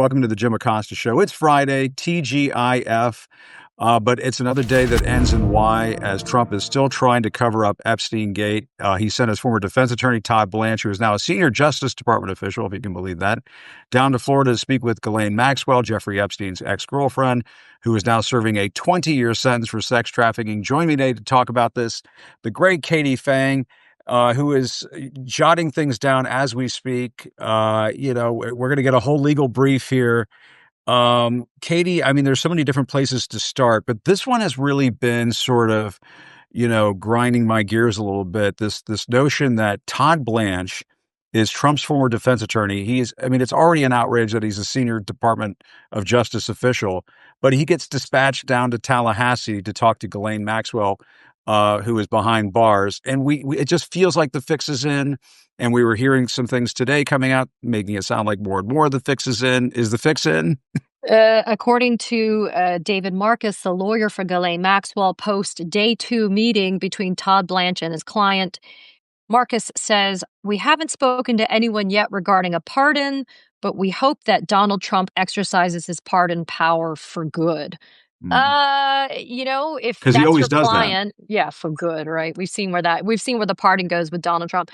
Welcome to the Jim Acosta Show. It's Friday, TGIF, but it's another day that ends in Y as Trump is still trying to cover up Epstein-gate. He sent his former defense attorney, Todd Blanche, who is now a senior Justice Department official, if you can believe that, down to Florida to speak with Ghislaine Maxwell, Jeffrey Epstein's ex-girlfriend, who is now serving a 20-year sentence for sex trafficking. Join me today to talk about this, the great Katie PHANG, who is jotting things down as we speak. We're going to get a whole legal brief here. Katie, I mean, there's so many different places to start, but this one has really been sort of, grinding my gears a little bit. This notion that Todd Blanche is Trump's former defense attorney. It's already an outrage that he's a senior Department of Justice official, but he gets dispatched down to Tallahassee to talk to Ghislaine Maxwell, who is behind bars. And it just feels like the fix is in. And we were hearing some things today coming out, making it sound like more and more the fix is in. Is the fix in? According to David Marcus, the lawyer for Ghislaine Maxwell, post day 2 meeting between Todd Blanche and his client, Marcus says, "We haven't spoken to anyone yet regarding a pardon, but we hope that Donald Trump exercises his pardon power for good." If 'Cause he that's always your does that. client, yeah, for good, right? We've seen where the pardon goes with Donald Trump.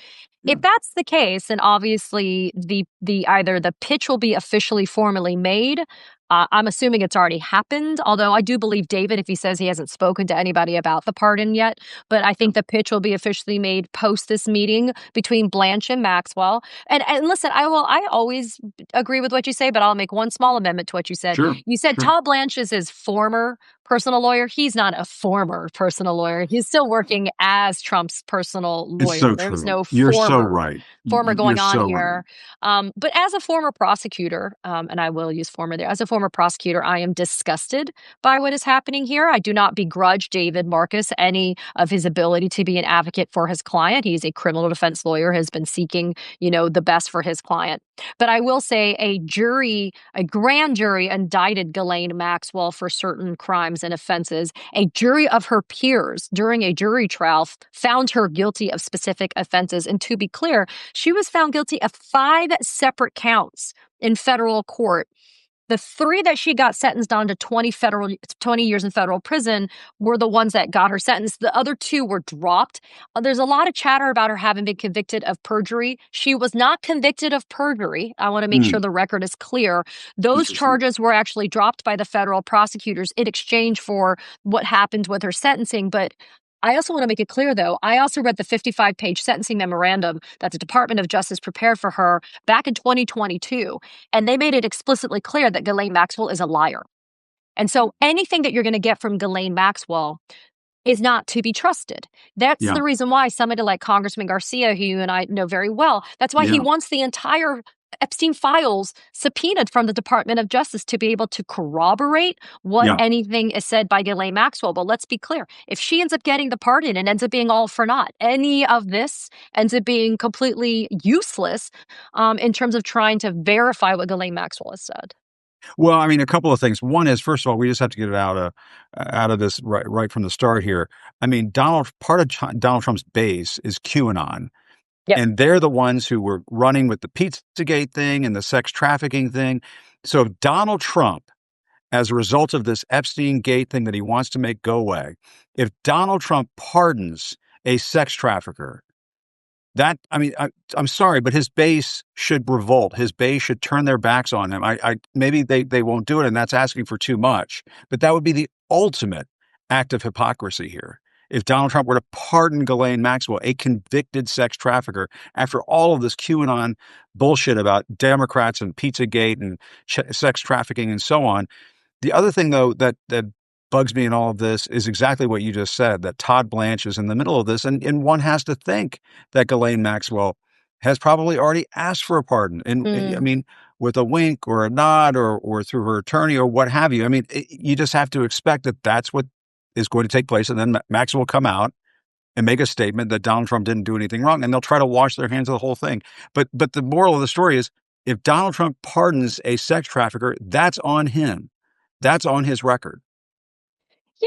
If that's the case, then obviously the either the pitch will be officially formally made. I'm assuming it's already happened, although I do believe David if he says he hasn't spoken to anybody about the pardon yet. But I think the pitch will be officially made post this meeting between Blanche and Maxwell. And listen, I always agree with what you say, but I'll make one small amendment to what you said. Sure. You said Sure. Todd Blanche is his former personal lawyer. He's not a former personal lawyer. He's still working as Trump's personal lawyer. It's so There's true. no You're so former right. going You're on so here. right. But as a former prosecutor, and I will use former there, as a former prosecutor, I am disgusted by what is happening here. I do not begrudge David Marcus any of his ability to be an advocate for his client. He's a criminal defense lawyer, has been seeking, the best for his client. But I will say a grand jury indicted Ghislaine Maxwell for certain crimes and offenses. A jury of her peers during a jury trial found her guilty of specific offenses. And to be clear, she was found guilty of 5 separate counts in federal court. The 3 that she got sentenced on to 20 years in federal prison were the ones that got her sentenced. The other 2 were dropped. There's a lot of chatter about her having been convicted of perjury. She was not convicted of perjury. I want to make sure the record is clear. Those charges were actually dropped by the federal prosecutors in exchange for what happened with her sentencing. But I also want to make it clear, though, I also read the 55-page sentencing memorandum that the Department of Justice prepared for her back in 2022, and they made it explicitly clear that Ghislaine Maxwell is a liar. And so anything that you're going to get from Ghislaine Maxwell is not to be trusted. That's the reason why somebody like Congressman Garcia, who you and I know very well, that's why he wants the entire Epstein files subpoenaed from the Department of Justice to be able to corroborate what anything is said by Ghislaine Maxwell. But let's be clear, if she ends up getting the pardon and ends up being all for naught, any of this ends up being completely useless in terms of trying to verify what Ghislaine Maxwell has said. Well, I mean, a couple of things. One is, first of all, we just have to get it out of this right from the start here. I mean, part of Donald Trump's base is QAnon. Yep. And they're the ones who were running with the Pizzagate thing and the sex trafficking thing. So if Donald Trump, as a result of this Epstein-gate thing that he wants to make go away, if Donald Trump pardons a sex trafficker, I'm sorry, but his base should revolt. His base should turn their backs on him. Maybe they won't do it, and that's asking for too much. But that would be the ultimate act of hypocrisy here. If Donald Trump were to pardon Ghislaine Maxwell, a convicted sex trafficker, after all of this QAnon bullshit about Democrats and Pizzagate and sex trafficking and so on. The other thing, though, that bugs me in all of this is exactly what you just said, that Todd Blanche is in the middle of this. And one has to think that Ghislaine Maxwell has probably already asked for a pardon. And I mean, with a wink or a nod or through her attorney or what have you. I mean, you just have to expect that that's what is going to take place. And then Maxwell will come out and make a statement that Donald Trump didn't do anything wrong. And they'll try to wash their hands of the whole thing. But the moral of the story is, if Donald Trump pardons a sex trafficker, that's on him. That's on his record.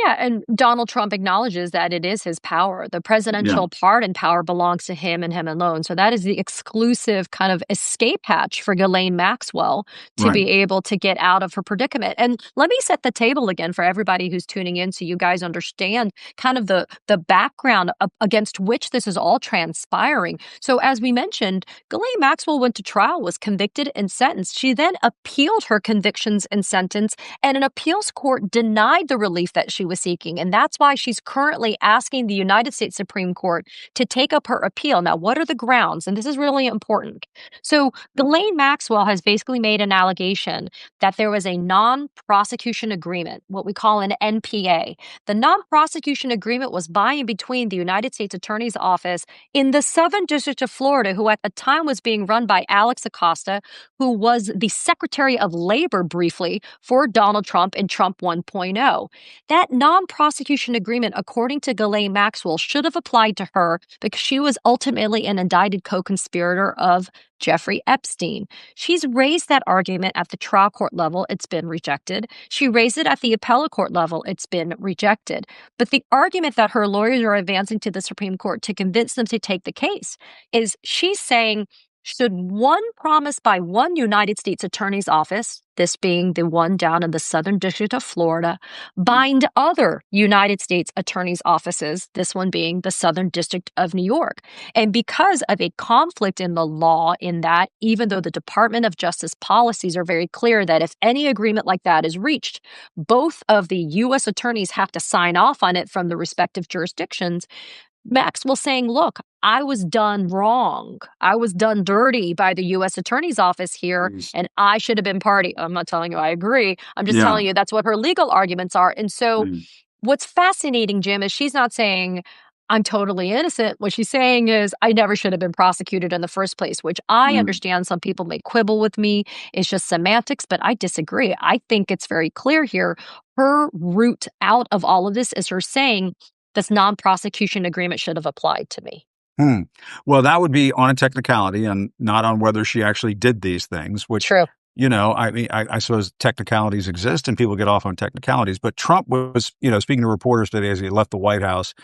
Yeah, and Donald Trump acknowledges that it is his power. The Yeah, presidential pardon power belongs to him and him alone. So that is the exclusive kind of escape hatch for Ghislaine Maxwell to right. be able to get out of her predicament. And let me set the table again for everybody who's tuning in so you guys understand kind of the background against which this is all transpiring. So as we mentioned, Ghislaine Maxwell went to trial, was convicted and sentenced. She then appealed her convictions and sentence, and an appeals court denied the relief that she was seeking. And that's why she's currently asking the United States Supreme Court to take up her appeal. Now, what are the grounds? And this is really important. So, Ghislaine Maxwell has basically made an allegation that there was a non prosecution agreement, what we call an NPA. The non prosecution agreement was by and between the United States Attorney's Office in the Southern District of Florida, who at the time was being run by Alex Acosta, who was the Secretary of Labor briefly for Donald Trump and Trump 1.0. That non prosecution agreement, according to Ghislaine Maxwell, should have applied to her because she was ultimately an indicted co conspirator of Jeffrey Epstein. She's raised that argument at the trial court level. It's been rejected. She raised it at the appellate court level. It's been rejected. But the argument that her lawyers are advancing to the Supreme Court to convince them to take the case is she's saying, should one promise by one United States Attorney's Office, this being the one down in the Southern District of Florida, bind other United States Attorney's Offices, this one being the Southern District of New York? And because of a conflict in the law, in that, even though the Department of Justice policies are very clear that if any agreement like that is reached, both of the U.S. attorneys have to sign off on it from the respective jurisdictions. Maxwell saying, look, I was done wrong. I was done dirty by the U.S. Attorney's Office here, Jeez. and I should have been party. I'm not telling you I agree. I'm just Yeah. telling you that's what her legal arguments are. And so Mm. what's fascinating, Jim, is she's not saying I'm totally innocent. What she's saying is I never should have been prosecuted in the first place, which I Mm. understand some people may quibble with me. It's just semantics, but I disagree. I think it's very clear here. Her route out of all of this is her saying this non-prosecution agreement should have applied to me. Hmm. Well, that would be on a technicality and not on whether she actually did these things, which, True. I mean, I suppose technicalities exist and people get off on technicalities. But Trump was, speaking to reporters today as he left the White House,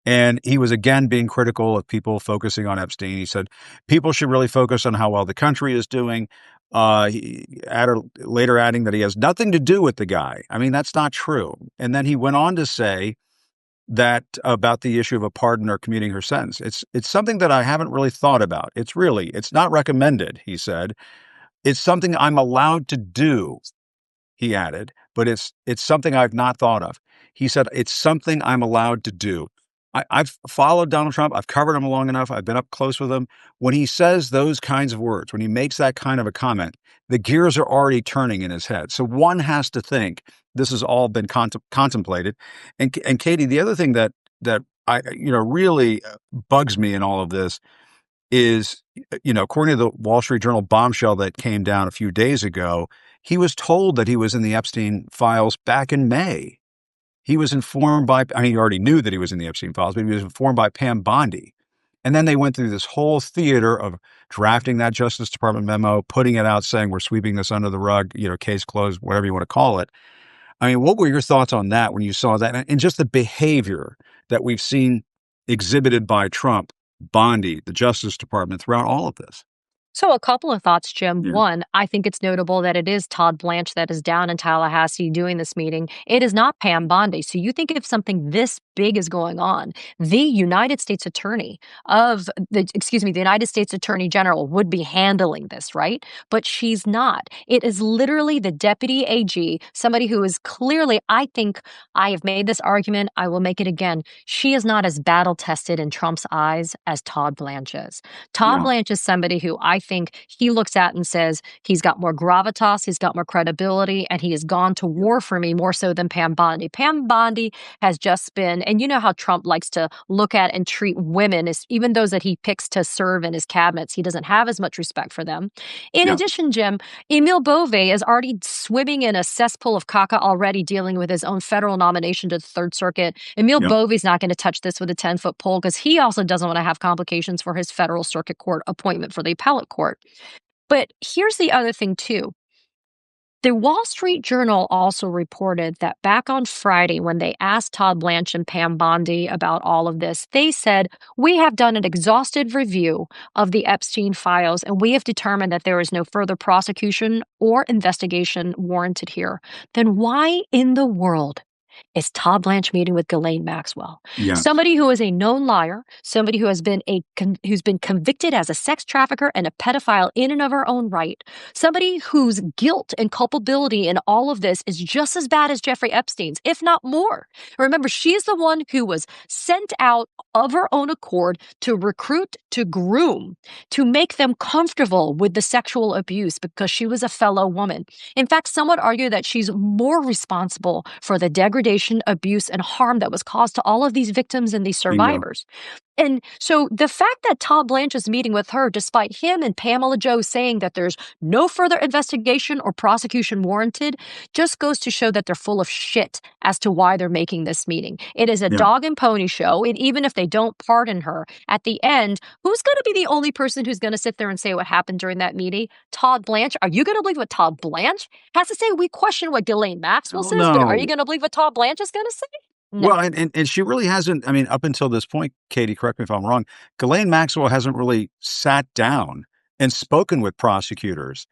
and he was again being critical of people focusing on Epstein. He said people should really focus on how well the country is doing. Later adding that he has nothing to do with the guy. I mean, that's not true. And then he went on to say that about the issue of a pardon or commuting her sentence. It's something that I haven't really thought about. It's not recommended, he said. It's something I'm allowed to do, he added, but it's something I've not thought of. He said, it's something I'm allowed to do. I've followed Donald Trump. I've covered him long enough. I've been up close with him. When he says those kinds of words, when he makes that kind of a comment, the gears are already turning in his head. So one has to think this has all been contemplated. And Katie, the other thing that I really bugs me in all of this is, according to the Wall Street Journal bombshell that came down a few days ago, he was told that he was in the Epstein files back in May. He was informed he already knew that he was in the Epstein files, but he was informed by Pam Bondi. And then they went through this whole theater of drafting that Justice Department memo, putting it out, saying we're sweeping this under the rug, case closed, whatever you want to call it. I mean, what were your thoughts on that when you saw that? And just the behavior that we've seen exhibited by Trump, Bondi, the Justice Department throughout all of this? So, a couple of thoughts, Jim. Yeah. One, I think it's notable that it is Todd Blanche that is down in Tallahassee doing this meeting. It is not Pam Bondi. So, you think if something this big is going on, the United States Attorney the United States Attorney General would be handling this, right? But she's not. It is literally the Deputy AG, somebody who is clearly, I think I have made this argument, I will make it again. She is not as battle tested in Trump's eyes as Todd Blanche is. Todd Yeah. Blanche is somebody who I think he looks at and says he's got more gravitas, he's got more credibility, and he has gone to war for me more so than Pam Bondi. Pam Bondi has just been, and you know how Trump likes to look at and treat women, even those that he picks to serve in his cabinets, he doesn't have as much respect for them. In Yeah. addition, Jim, Emil Bove is already swimming in a cesspool of caca already, dealing with his own federal nomination to the Third Circuit. Emil Yeah. Bove's not going to touch this with a 10-foot pole because he also doesn't want to have complications for his federal circuit court appointment for the appellate court. But here's the other thing, too. The Wall Street Journal also reported that back on Friday, when they asked Todd Blanche and Pam Bondi about all of this, they said, "We have done an exhaustive review of the Epstein files, and we have determined that there is no further prosecution or investigation warranted here." Then why in the world is Todd Blanche meeting with Ghislaine Maxwell, Yes. somebody who is a known liar, somebody who has been who's been convicted as a sex trafficker and a pedophile in and of her own right, somebody whose guilt and culpability in all of this is just as bad as Jeffrey Epstein's, if not more. Remember, she is the one who was sent out of her own accord to recruit, to groom, to make them comfortable with the sexual abuse because she was a fellow woman. In fact, some would argue that she's more responsible for the degradation, abuse, and harm that was caused to all of these victims and these Bingo. survivors. And so the fact that Todd Blanche is meeting with her, despite him and Pamela Joe saying that there's no further investigation or prosecution warranted, just goes to show that they're full of shit as to why they're making this meeting. It is a Yeah. dog and pony show. And even if they don't pardon her, at the end, who's going to be the only person who's going to sit there and say what happened during that meeting? Todd Blanche. Are you going to believe what Todd Blanche has to say? We question what Ghislaine Maxwell Oh, says, but are you no. going to believe what Todd Blanche is going to say? No. Well, and she really hasn't. I mean, up until this point, Katie, correct me if I'm wrong, Ghislaine Maxwell hasn't really sat down and spoken with prosecutors.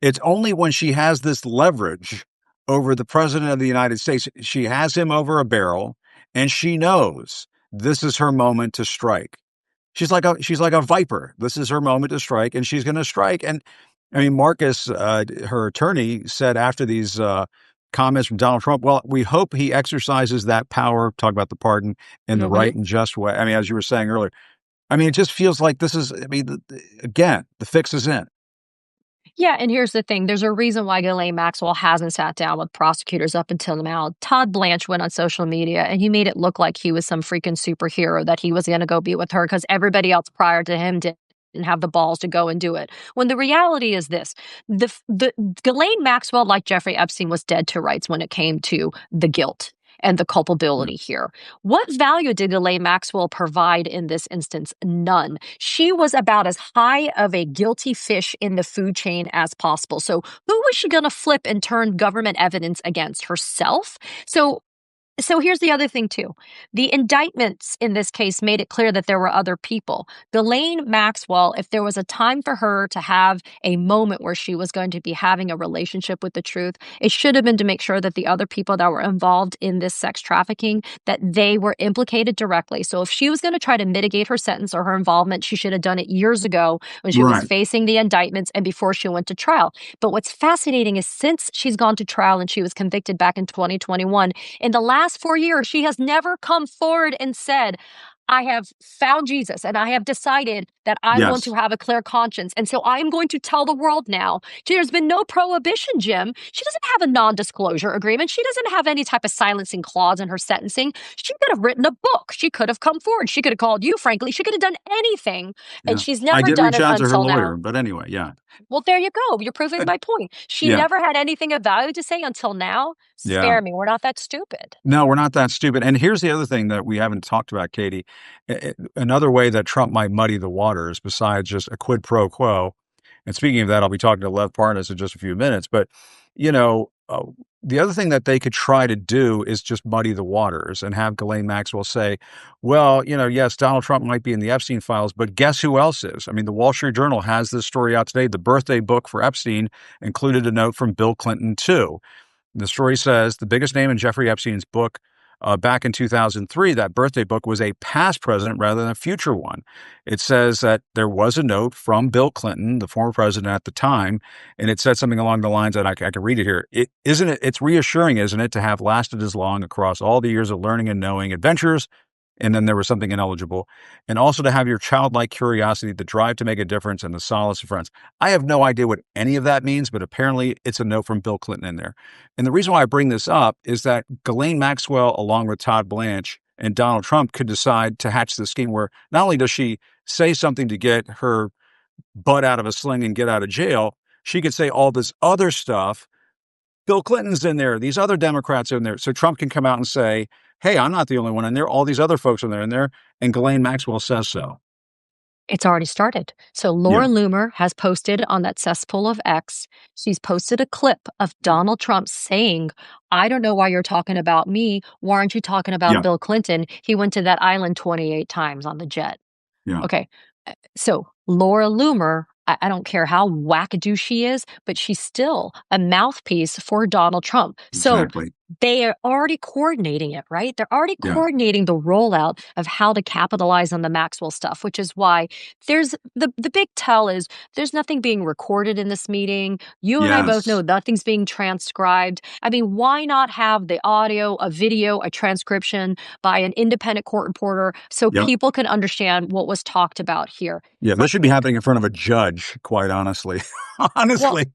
It's only when she has this leverage over the president of the United States, she has him over a barrel, and she knows this is her moment to strike. She's like a viper. This is her moment to strike, and she's going to strike. And I mean, Marcus, her attorney, said after these comments from Donald Trump, well, we hope he exercises that power. Talk about the pardon in the right and just way. I mean, as you were saying earlier, I mean, it just feels like this is. I mean, again, the fix is in. Yeah, and here's the thing. There's a reason why Ghislaine Maxwell hasn't sat down with prosecutors up until now. Todd Blanche went on social media and he made it look like he was some freaking superhero, that he was going to go be with her because everybody else prior to him didn't have the balls to go and do it. When the reality is this, the Ghislaine Maxwell, like Jeffrey Epstein, was dead to rights when it came to the guilt and the culpability here. What value did Ghislaine Maxwell provide in this instance? None. She was about as high of a guilty fish in the food chain as possible. So who was she going to flip and turn government evidence against? Herself? So here's the other thing, too. The indictments in this case made it clear that there were other people. Ghislaine Maxwell, if there was a time for her to have a moment where she was going to be having a relationship with the truth, it should have been to make sure that the other people that were involved in this sex trafficking, that they were implicated directly. So if she was going to try to mitigate her sentence or her involvement, she should have done it years ago when she was facing the indictments and before she went to trial. But what's fascinating is since she's gone to trial and she was convicted back in 2021, in the last 4 years, she has never come forward and said, I have found Jesus and I have decided that I want to have a clear conscience. And so I'm going to tell the world now. There's been no prohibition, Jim. She doesn't have a non-disclosure agreement. She doesn't have any type of silencing clause in her sentencing. She could have written a book. She could have come forward. She could have called you, frankly. She could have done anything. And she's I never did done reach it out to her until lawyer, now. but anyway, yeah. Well, there you go. You're proving my point. She never had anything of value to say until now. Spare me. We're not that stupid. No, we're not that stupid. And here's the other thing that we haven't talked about, Katie. Another way that Trump might muddy the waters, besides just a quid pro quo. And speaking of that, I'll be talking to Lev Parnas in just a few minutes. But, you know, the other thing that they could try to do is just muddy the waters and have Ghislaine Maxwell say, well, you know, yes, Donald Trump might be in the Epstein files, but guess who else is? I mean, the Wall Street Journal has this story out today. The birthday book for Epstein included a note from Bill Clinton, too. The story says the biggest name in Jeffrey Epstein's book back in 2003, that birthday book was a past president rather than a future one. It says that there was a note from Bill Clinton, the former president at the time, and it said something along the lines that I can read it here. It's reassuring, isn't it, to have lasted as long across all the years of learning and knowing adventures. And then there was something ineligible. And also to have your childlike curiosity, the drive to make a difference, and the solace of friends. I have no idea what any of that means, but apparently it's a note from Bill Clinton in there. And the reason why I bring this up is that Ghislaine Maxwell, along with Todd Blanche and Donald Trump, could decide to hatch this scheme where not only does she say something to get her butt out of a sling and get out of jail, she could say all this other stuff. Bill Clinton's in there. These other Democrats are in there. So Trump can come out and say, hey, I'm not the only one in there. All these other folks are in there, and Ghislaine Maxwell says so. It's already started. So Yeah. Laura Loomer has posted on that cesspool of X, she's posted a clip of Donald Trump saying, I don't know why you're talking about me. Why aren't you talking about Yeah. Bill Clinton? He went to that island 28 times on the jet. Yeah. Okay. So Laura Loomer, I don't care how wackadoo she is, but she's still a mouthpiece for Donald Trump. So Exactly. they are already coordinating it, right? They're already Yeah. coordinating the rollout of how to capitalize on the Maxwell stuff, which is why there's the big tell is there's nothing being recorded in this meeting. You and I both Yes. know nothing's being transcribed. I mean, why not have the audio, a video, a transcription by an independent court reporter so Yep. people can understand what was talked about here? Yeah. This should be happening in front of a judge, quite honestly. Well, Honestly.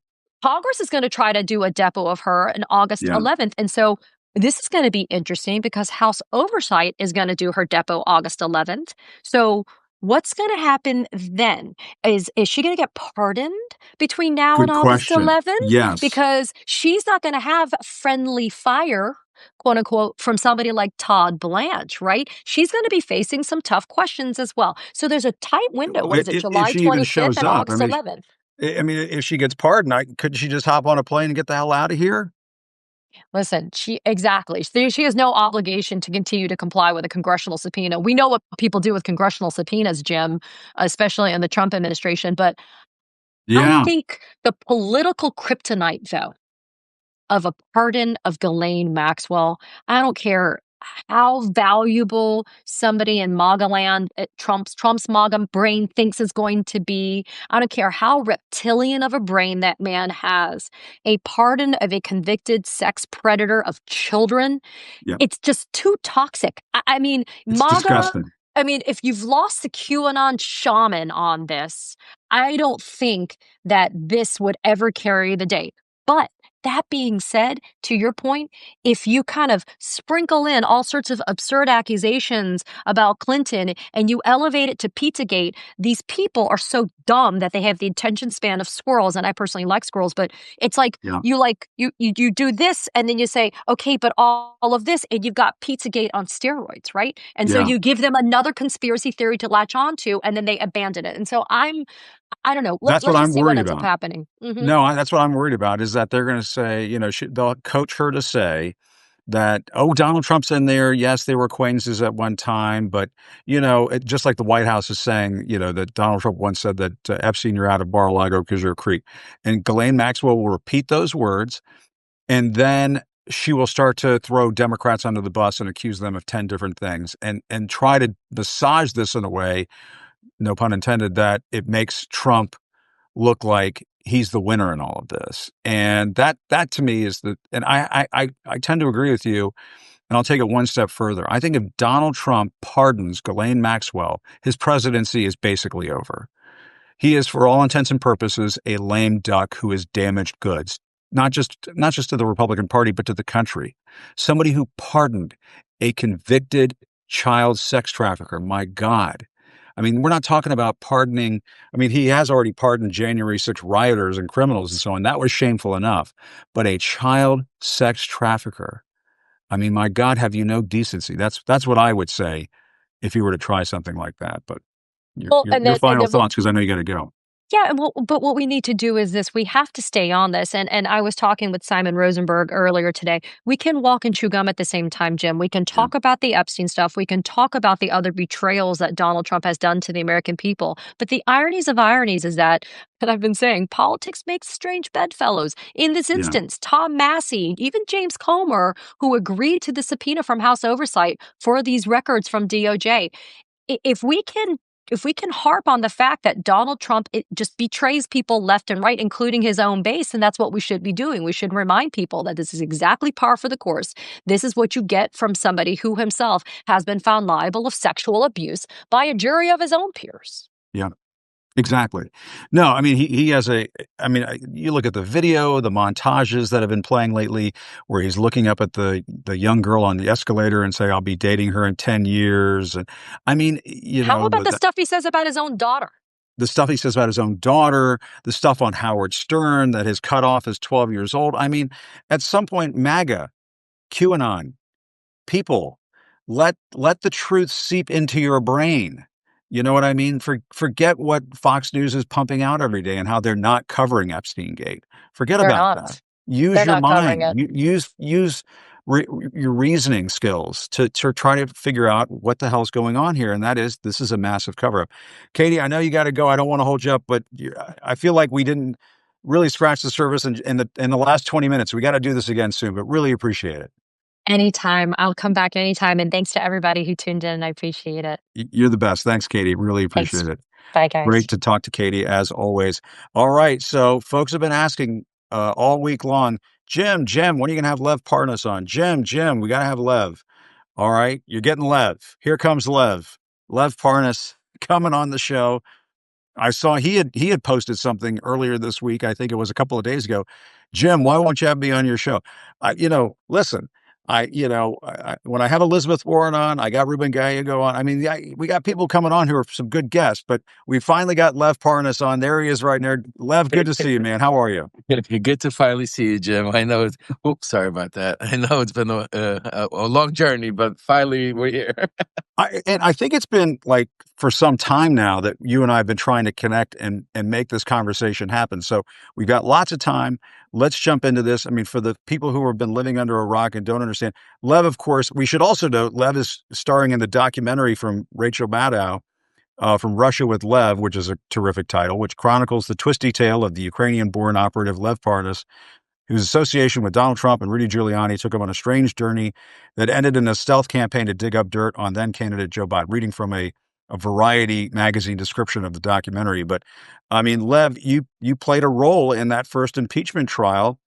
Congress is gonna try to do a depo of her on August Yeah. 11th, and so this is gonna be interesting because House Oversight is gonna do her depo August 11th. So what's gonna happen then? Is she gonna get pardoned between now and Good August question. 11th? Yes. Because she's not gonna have friendly fire, quote unquote, from somebody like Todd Blanche, right? She's gonna be facing some tough questions as well. So there's a tight window. What is it, If July she even 25th shows and up, August 11th? I mean, if she gets pardoned, couldn't she just hop on a plane and get the hell out of here? Listen, she exactly. She has no obligation to continue to comply with a congressional subpoena. We know what people do with congressional subpoenas, Jim, especially in the Trump administration. But I Yeah. think the political kryptonite, though, of a pardon of Ghislaine Maxwell, I don't care how valuable somebody in MAGA land at Trump's MAGA brain thinks is going to be. I don't care how reptilian of a brain that man has. A pardon of a convicted sex predator of children, Yeah. it's just too toxic. I mean, It's MAGA, disgusting. I mean, if you've lost the QAnon shaman on this, I don't think that this would ever carry the day. But that being said, to your point, if you kind of sprinkle in all sorts of absurd accusations about Clinton and you elevate it to Pizzagate, these people are so dumb that they have the attention span of squirrels. And I personally like squirrels, but it's Yeah. you do this and then you say, okay, but all of this, and you've got Pizzagate on steroids, right? And so Yeah. you give them another conspiracy theory to latch onto, and then they abandon it. And so I don't know. That's what Let's just I'm see what worried ends up about. happening. No, that's what I'm worried about is that they're going to say, they'll coach her to say that, oh, Donald Trump's in there. Yes, they were acquaintances at one time, but, just like the White House is saying, that Donald Trump once said that Epstein, you're out of Mar-a-Lago because you're a creep. And Ghislaine Maxwell will repeat those words, and then she will start to throw Democrats under the bus and accuse them of 10 different things and try to massage this in a way, no pun intended, that it makes Trump look like he's the winner in all of this. And that to me is and I tend to agree with you, and I'll take it one step further. I think if Donald Trump pardons Ghislaine Maxwell, his presidency is basically over. He is, for all intents and purposes, a lame duck who has damaged goods, not just to the Republican Party, but to the country. Somebody who pardoned a convicted child sex trafficker. My God. I mean, we're not talking about pardoning. I mean, he has already pardoned January 6 rioters and criminals and so on. That was shameful enough. But a child sex trafficker, I mean, my God, have you no decency? That's what I would say if you were to try something like that. But Well, your final thoughts, because I know you got to go. yeah, but what we need to do is this: we have to stay on this. And I was talking with Simon Rosenberg earlier today. We can walk and chew gum at the same time, Jim. We can Yeah. talk about the Epstein stuff. We can talk about the other betrayals that Donald Trump has done to the American people. But the ironies of ironies is that I've been saying politics makes strange bedfellows. In this Yeah. instance, Tom Massey, even James Comer, who agreed to the subpoena from House Oversight for these records from DOJ, if we can harp on the fact that Donald Trump just betrays people left and right, including his own base, and that's what we should be doing. We should remind people that this is exactly par for the course. This is what you get from somebody who himself has been found liable of sexual abuse by a jury of his own peers. Yeah. Exactly. No, I mean, he has you look at the video, the montages that have been playing lately, where he's looking up at the young girl on the escalator and say, I'll be dating her in 10 years. And I mean, How about the stuff he says about his own daughter? the stuff he says about his own daughter, the stuff on Howard Stern that his cutoff is 12 years old. I mean, at some point, MAGA, QAnon, people, let the truth seep into your brain. You know what I mean? Forget what Fox News is pumping out every day and how they're not covering Epstein-gate. Forget They're about that. not. Use They're your not covering mind. it. Use your reasoning skills to try to figure out what the hell's going on here, and that is this is a massive cover-up. Katie, I know you gotta go. I don't wanna hold you up, but I feel like we didn't really scratch the surface in the last 20 minutes. We gotta do this again soon, but really appreciate it. Anytime. I'll come back anytime, and thanks to everybody who tuned in. I appreciate it. You're the best. Thanks, Katie. Really Thanks. appreciate it. Bye, Great guys. to talk to Katie as always. All right, so folks have been asking all week long, Jim, when are you gonna have Lev Parnas on? Jim, we gotta have Lev. All right, you're getting Lev. Here comes Lev Parnas coming on the show. I saw he had posted something earlier this week. I think it was a couple of days ago. Jim, why won't you have me on your show? Listen, when I have Elizabeth Warren on, I got Ruben Gallego on. I mean, yeah, we got people coming on who are some good guests, but we finally got Lev Parnas on. There he is right there. Lev, good to see you, man. How are you? Good to finally see you, Jim. I know it's, oops, sorry about that. I know it's been a long journey, but finally we're here. And I think it's been like for some time now that you and I have been trying to connect and make this conversation happen. So we've got lots of time. Let's jump into this. I mean, for the people who have been living under a rock and don't understand, Lev, of course, we should also note Lev is starring in the documentary from Rachel Maddow, from Russia with Lev, which is a terrific title, which chronicles the twisty tale of the Ukrainian-born operative Lev Parnas, whose association with Donald Trump and Rudy Giuliani took him on a strange journey that ended in a stealth campaign to dig up dirt on then candidate Joe Biden. Reading from a Variety magazine description of the documentary. But I mean, Lev, you played a role in that first impeachment trial.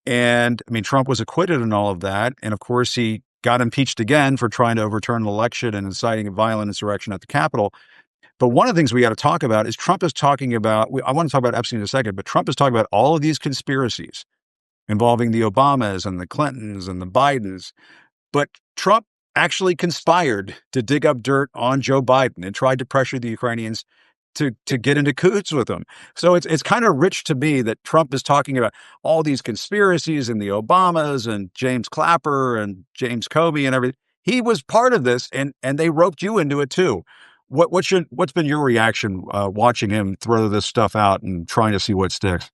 And I mean, Trump was acquitted in all of that. And of course, he got impeached again for trying to overturn an election and inciting a violent insurrection at the Capitol. But one of the things we got to talk about is Trump is talking about, I want to talk about Epstein in a second, but Trump is talking about all of these conspiracies involving the Obamas and the Clintons and the Bidens. But Trump actually conspired to dig up dirt on Joe Biden and tried to pressure the Ukrainians to get into cahoots with him. So it's kind of rich to me that Trump is talking about all these conspiracies and the Obamas and James Clapper and James Comey and everything. He was part of this, and they roped you into it too. What's been your reaction watching him throw this stuff out and trying to see what sticks?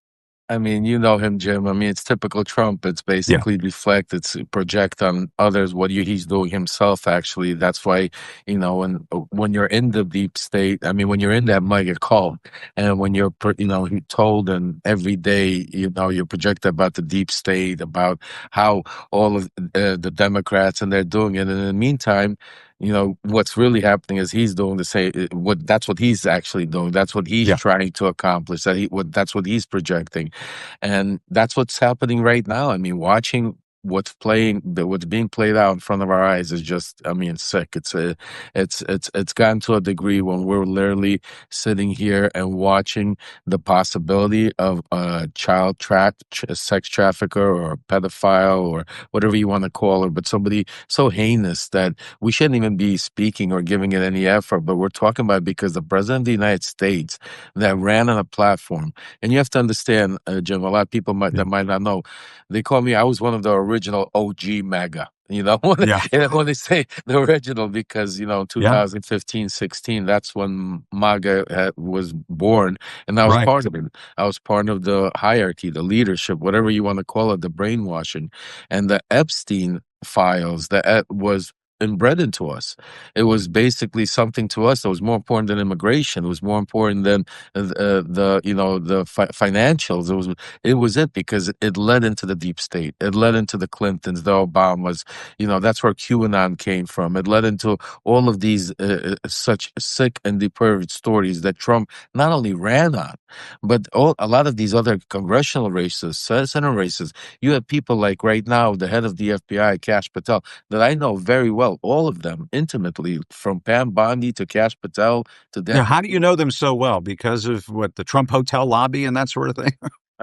I mean, you know him, Jim. I mean, it's typical Trump. It's Yeah, basically deflect. It's project on others what he's doing himself. Actually, that's why when you're in the deep state. I mean, when you're in that mega cult, and when you're you're told and every day you're projected about the deep state, about how all of the Democrats and they're doing it. And in the meantime, what's really happening is he's doing the same. That's what he's actually doing. That's what he's yeah. trying to accomplish. That's what he's projecting. And that's what's happening right now. I mean, watching what's being played out in front of our eyes is just, I mean, sick. It's gotten to a degree when we're literally sitting here and watching the possibility of a sex trafficker or a pedophile or whatever you want to call her, but somebody so heinous that we shouldn't even be speaking or giving it any effort. But we're talking about it because the president of the United States that ran on a platform, and you have to understand, Jim, a lot of people that might not know, they call me, I was one of the original OG MAGA. Yeah, When they say the original, because, yeah, 2015, 16, that's when MAGA was born. And I was right. part of it. I was part of the hierarchy, the leadership, whatever you want to call it, the brainwashing. And the Epstein files that was inbred into us. It was basically something to us that was more important than immigration. It was more important than the financials. It was because it led into the deep state. It led into the Clintons, the Obamas. That's where QAnon came from. It led into all of these such sick and depraved stories that Trump not only ran on, but a lot of these other congressional races, Senate races. You have people like right now, the head of the FBI, Kash Patel, that I know very well, all of them intimately, from Pam Bondi to Kash Patel to Yeah, Dan. how do you know them so well? Because of what, the Trump hotel lobby and that sort of thing?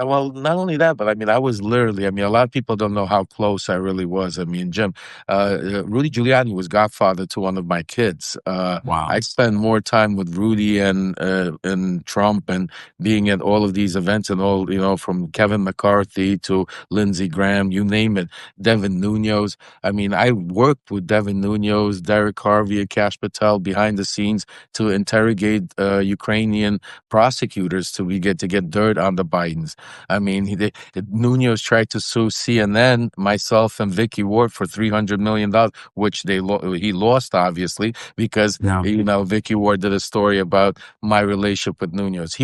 Well, not only that, but I mean, I was literally, I mean, a lot of people don't know how close I really was. I mean, Jim, Rudy Giuliani was godfather to one of my kids. I Wow. spend more time with Rudy and Trump and being at all of these events and all, from Kevin McCarthy to Lindsey Graham, you name it, Devin Nunes. I mean, I worked with Devin Nunes, Derek Harvey, and Kash Patel behind the scenes to interrogate Ukrainian prosecutors to get dirt on the Bidens. I mean, Nunez tried to sue CNN, myself, and Vicky Ward for $300 million, which he lost, obviously, because Yeah. Vicky Ward did a story about my relationship with Nunez.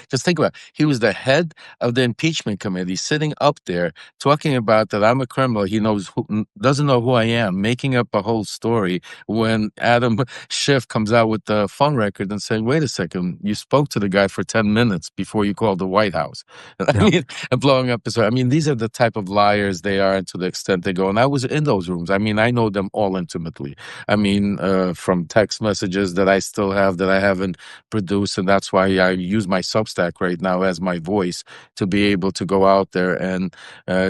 Just think about it, he was the head of the impeachment committee, sitting up there talking about that I'm a criminal. He doesn't know who I am, making up a whole story when Adam Schiff comes out with the phone record and saying, "Wait a second, you spoke to the guy for 10 minutes before you called the White House." I Yeah. mean, and blowing up his. I mean, these are the type of liars they are, and to the extent they go. And I was in those rooms. I mean, I know them all intimately. I mean, from text messages that I still have that I haven't produced, and that's why I use my Substack right now as my voice to be able to go out there and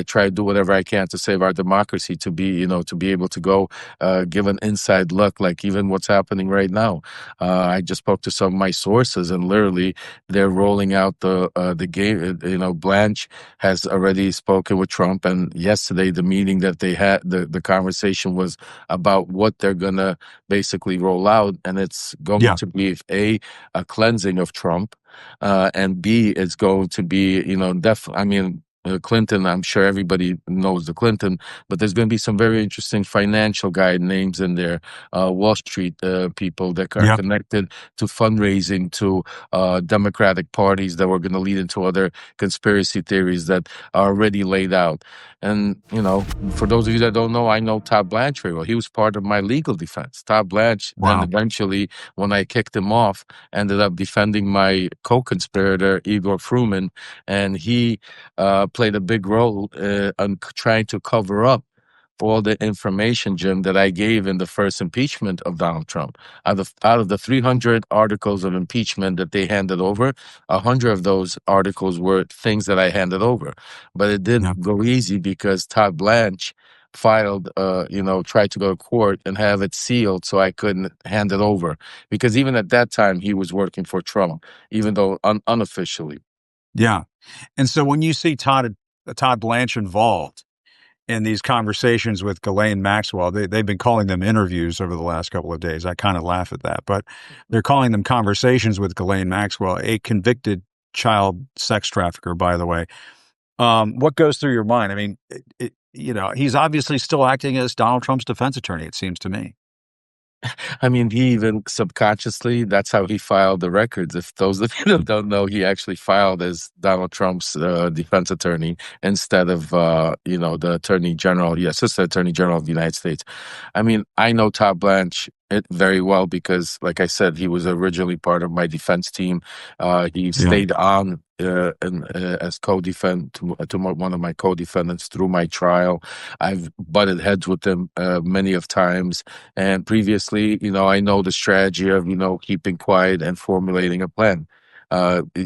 try to do whatever I can to save our democracy. To be able to go give an inside look, like even what's happening right now. I just spoke to some of my sources, and literally they're rolling out the game. Blanche has already spoken with Trump, and yesterday the meeting that they had, the conversation was about what they're gonna basically roll out, and it's going Yeah. to be a cleansing of Trump, and B, it's going to be I mean. Clinton, I'm sure everybody knows the Clinton, but there's going to be some very interesting financial guy names in there, Wall Street people that are Yeah. connected to fundraising, to Democratic parties that were going to lead into other conspiracy theories that are already laid out. And, for those of you that don't know, I know Todd Blanche very well. He was part of my legal defense. Todd Blanche then Wow. eventually, when I kicked him off, ended up defending my co-conspirator, Igor Fruman, and he played a big role on trying to cover up all the information, Jim, that I gave in the first impeachment of Donald Trump. Out of the 300 articles of impeachment that they handed over, 100 of those articles were things that I handed over. But it Yeah. didn't go easy because Todd Blanche filed, tried to go to court and have it sealed so I couldn't hand it over. Because even at that time, he was working for Trump, even though unofficially. Yeah. And so when you see Todd Blanche involved in these conversations with Ghislaine Maxwell, they've been calling them interviews over the last couple of days. I kind of laugh at that, but they're calling them conversations with Ghislaine Maxwell, a convicted child sex trafficker, by the way. What goes through your mind? I mean, he's obviously still acting as Donald Trump's defense attorney, it seems to me. I mean, he even subconsciously, that's how he filed the records. If those of you that don't know, he actually filed as Donald Trump's defense attorney instead of, the attorney general, the assistant attorney general of the United States. I mean, I know Todd Blanche very well because, like I said, he was originally part of my defense team. He Yeah. stayed on as one of my co-defendants through my trial. I've butted heads with him many of times. And previously, I know the strategy of, keeping quiet and formulating a plan.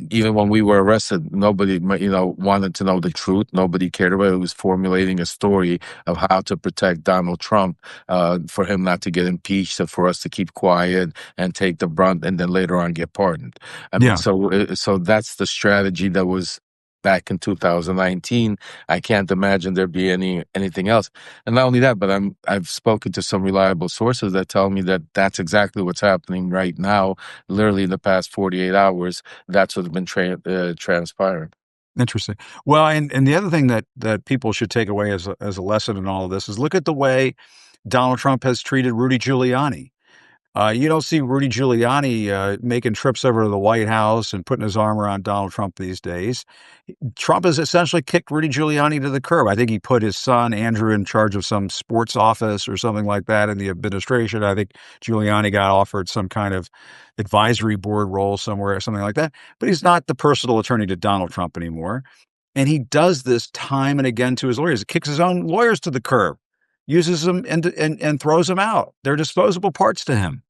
Even when we were arrested, nobody, wanted to know the truth. Nobody cared about it. It was formulating a story of how to protect Donald Trump, for him not to get impeached, and for us to keep quiet and take the brunt, and then later on get pardoned. I mean, Yeah. so that's the strategy that was back in 2019. I can't imagine there be anything else. And not only that, but I've spoken to some reliable sources that tell me that that's exactly what's happening right now. Literally in the past 48 hours, that's what's been transpiring. Interesting. Well, and the other thing that people should take away as a lesson in all of this is look at the way Donald Trump has treated Rudy Giuliani. You don't see Rudy Giuliani making trips over to the White House and putting his arm around Donald Trump these days. Trump has essentially kicked Rudy Giuliani to the curb. I think he put his son, Andrew, in charge of some sports office or something like that in the administration. I think Giuliani got offered some kind of advisory board role somewhere or something like that. But he's not the personal attorney to Donald Trump anymore. And he does this time and again to his lawyers. He kicks his own lawyers to the curb, uses them and throws them out. They're disposable parts to him.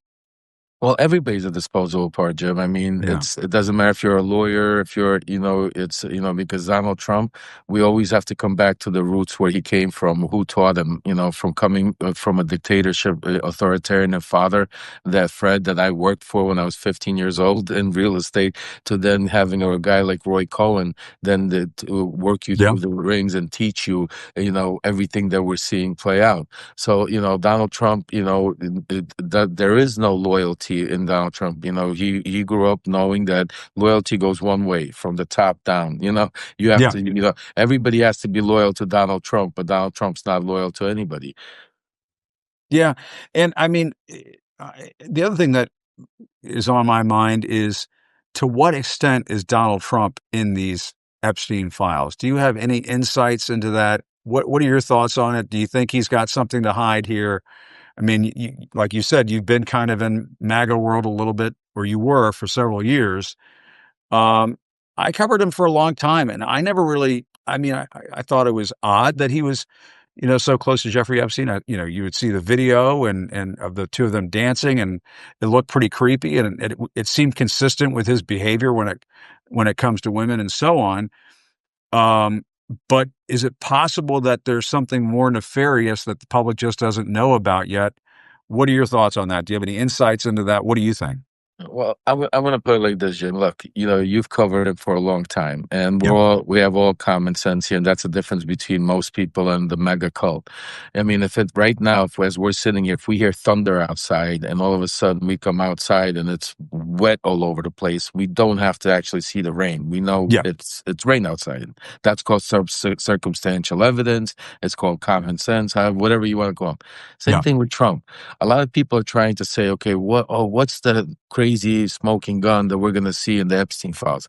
Well, everybody's a disposable part, Jim. I mean, Yeah. it doesn't matter if you're a lawyer, if you're, it's, because Donald Trump, we always have to come back to the roots where he came from, who taught him, from coming from a dictatorship, authoritarian father, that Fred that I worked for when I was 15 years old in real estate, to then having a guy like Roy Cohen, then to work you Yeah. through the rings and teach you, everything that we're seeing play out. So, Donald Trump, that there is no loyalty in Donald Trump. He grew up knowing that loyalty goes one way from the top down. You have Yeah. to, everybody has to be loyal to Donald Trump, but Donald Trump's not loyal to anybody. Yeah. And I mean, the other thing that is on my mind is, to what extent is Donald Trump in these Epstein files? Do you have any insights into that? What are your thoughts on it? Do you think he's got something to hide here? I mean, like you said, you've been kind of in MAGA world a little bit, or you were for several years. Um, I covered him for a long time, and I never really. I mean, I thought it was odd that he was, so close to Jeffrey Epstein. You would see the video and of the two of them dancing, and it looked pretty creepy, and it seemed consistent with his behavior when it comes to women and so on. Um, but is it possible that there's something more nefarious that the public just doesn't know about yet? What are your thoughts on that? Do you have any insights into that? What do you think? Well, I'm gonna put it like this, Jim. Look, you've covered it for a long time, and Yeah. we have all common sense here, and that's the difference between most people and the mega cult. I mean, if it right now, if as we're sitting here, if we hear thunder outside, and all of a sudden we come outside and it's wet all over the place, we don't have to actually see the rain. We know Yeah. it's rain outside. That's called circumstantial evidence. It's called common sense, whatever you want to call it. Same Yeah. thing with Trump. A lot of people are trying to say, okay, what's the crazy smoking gun that we're going to see in the Epstein files?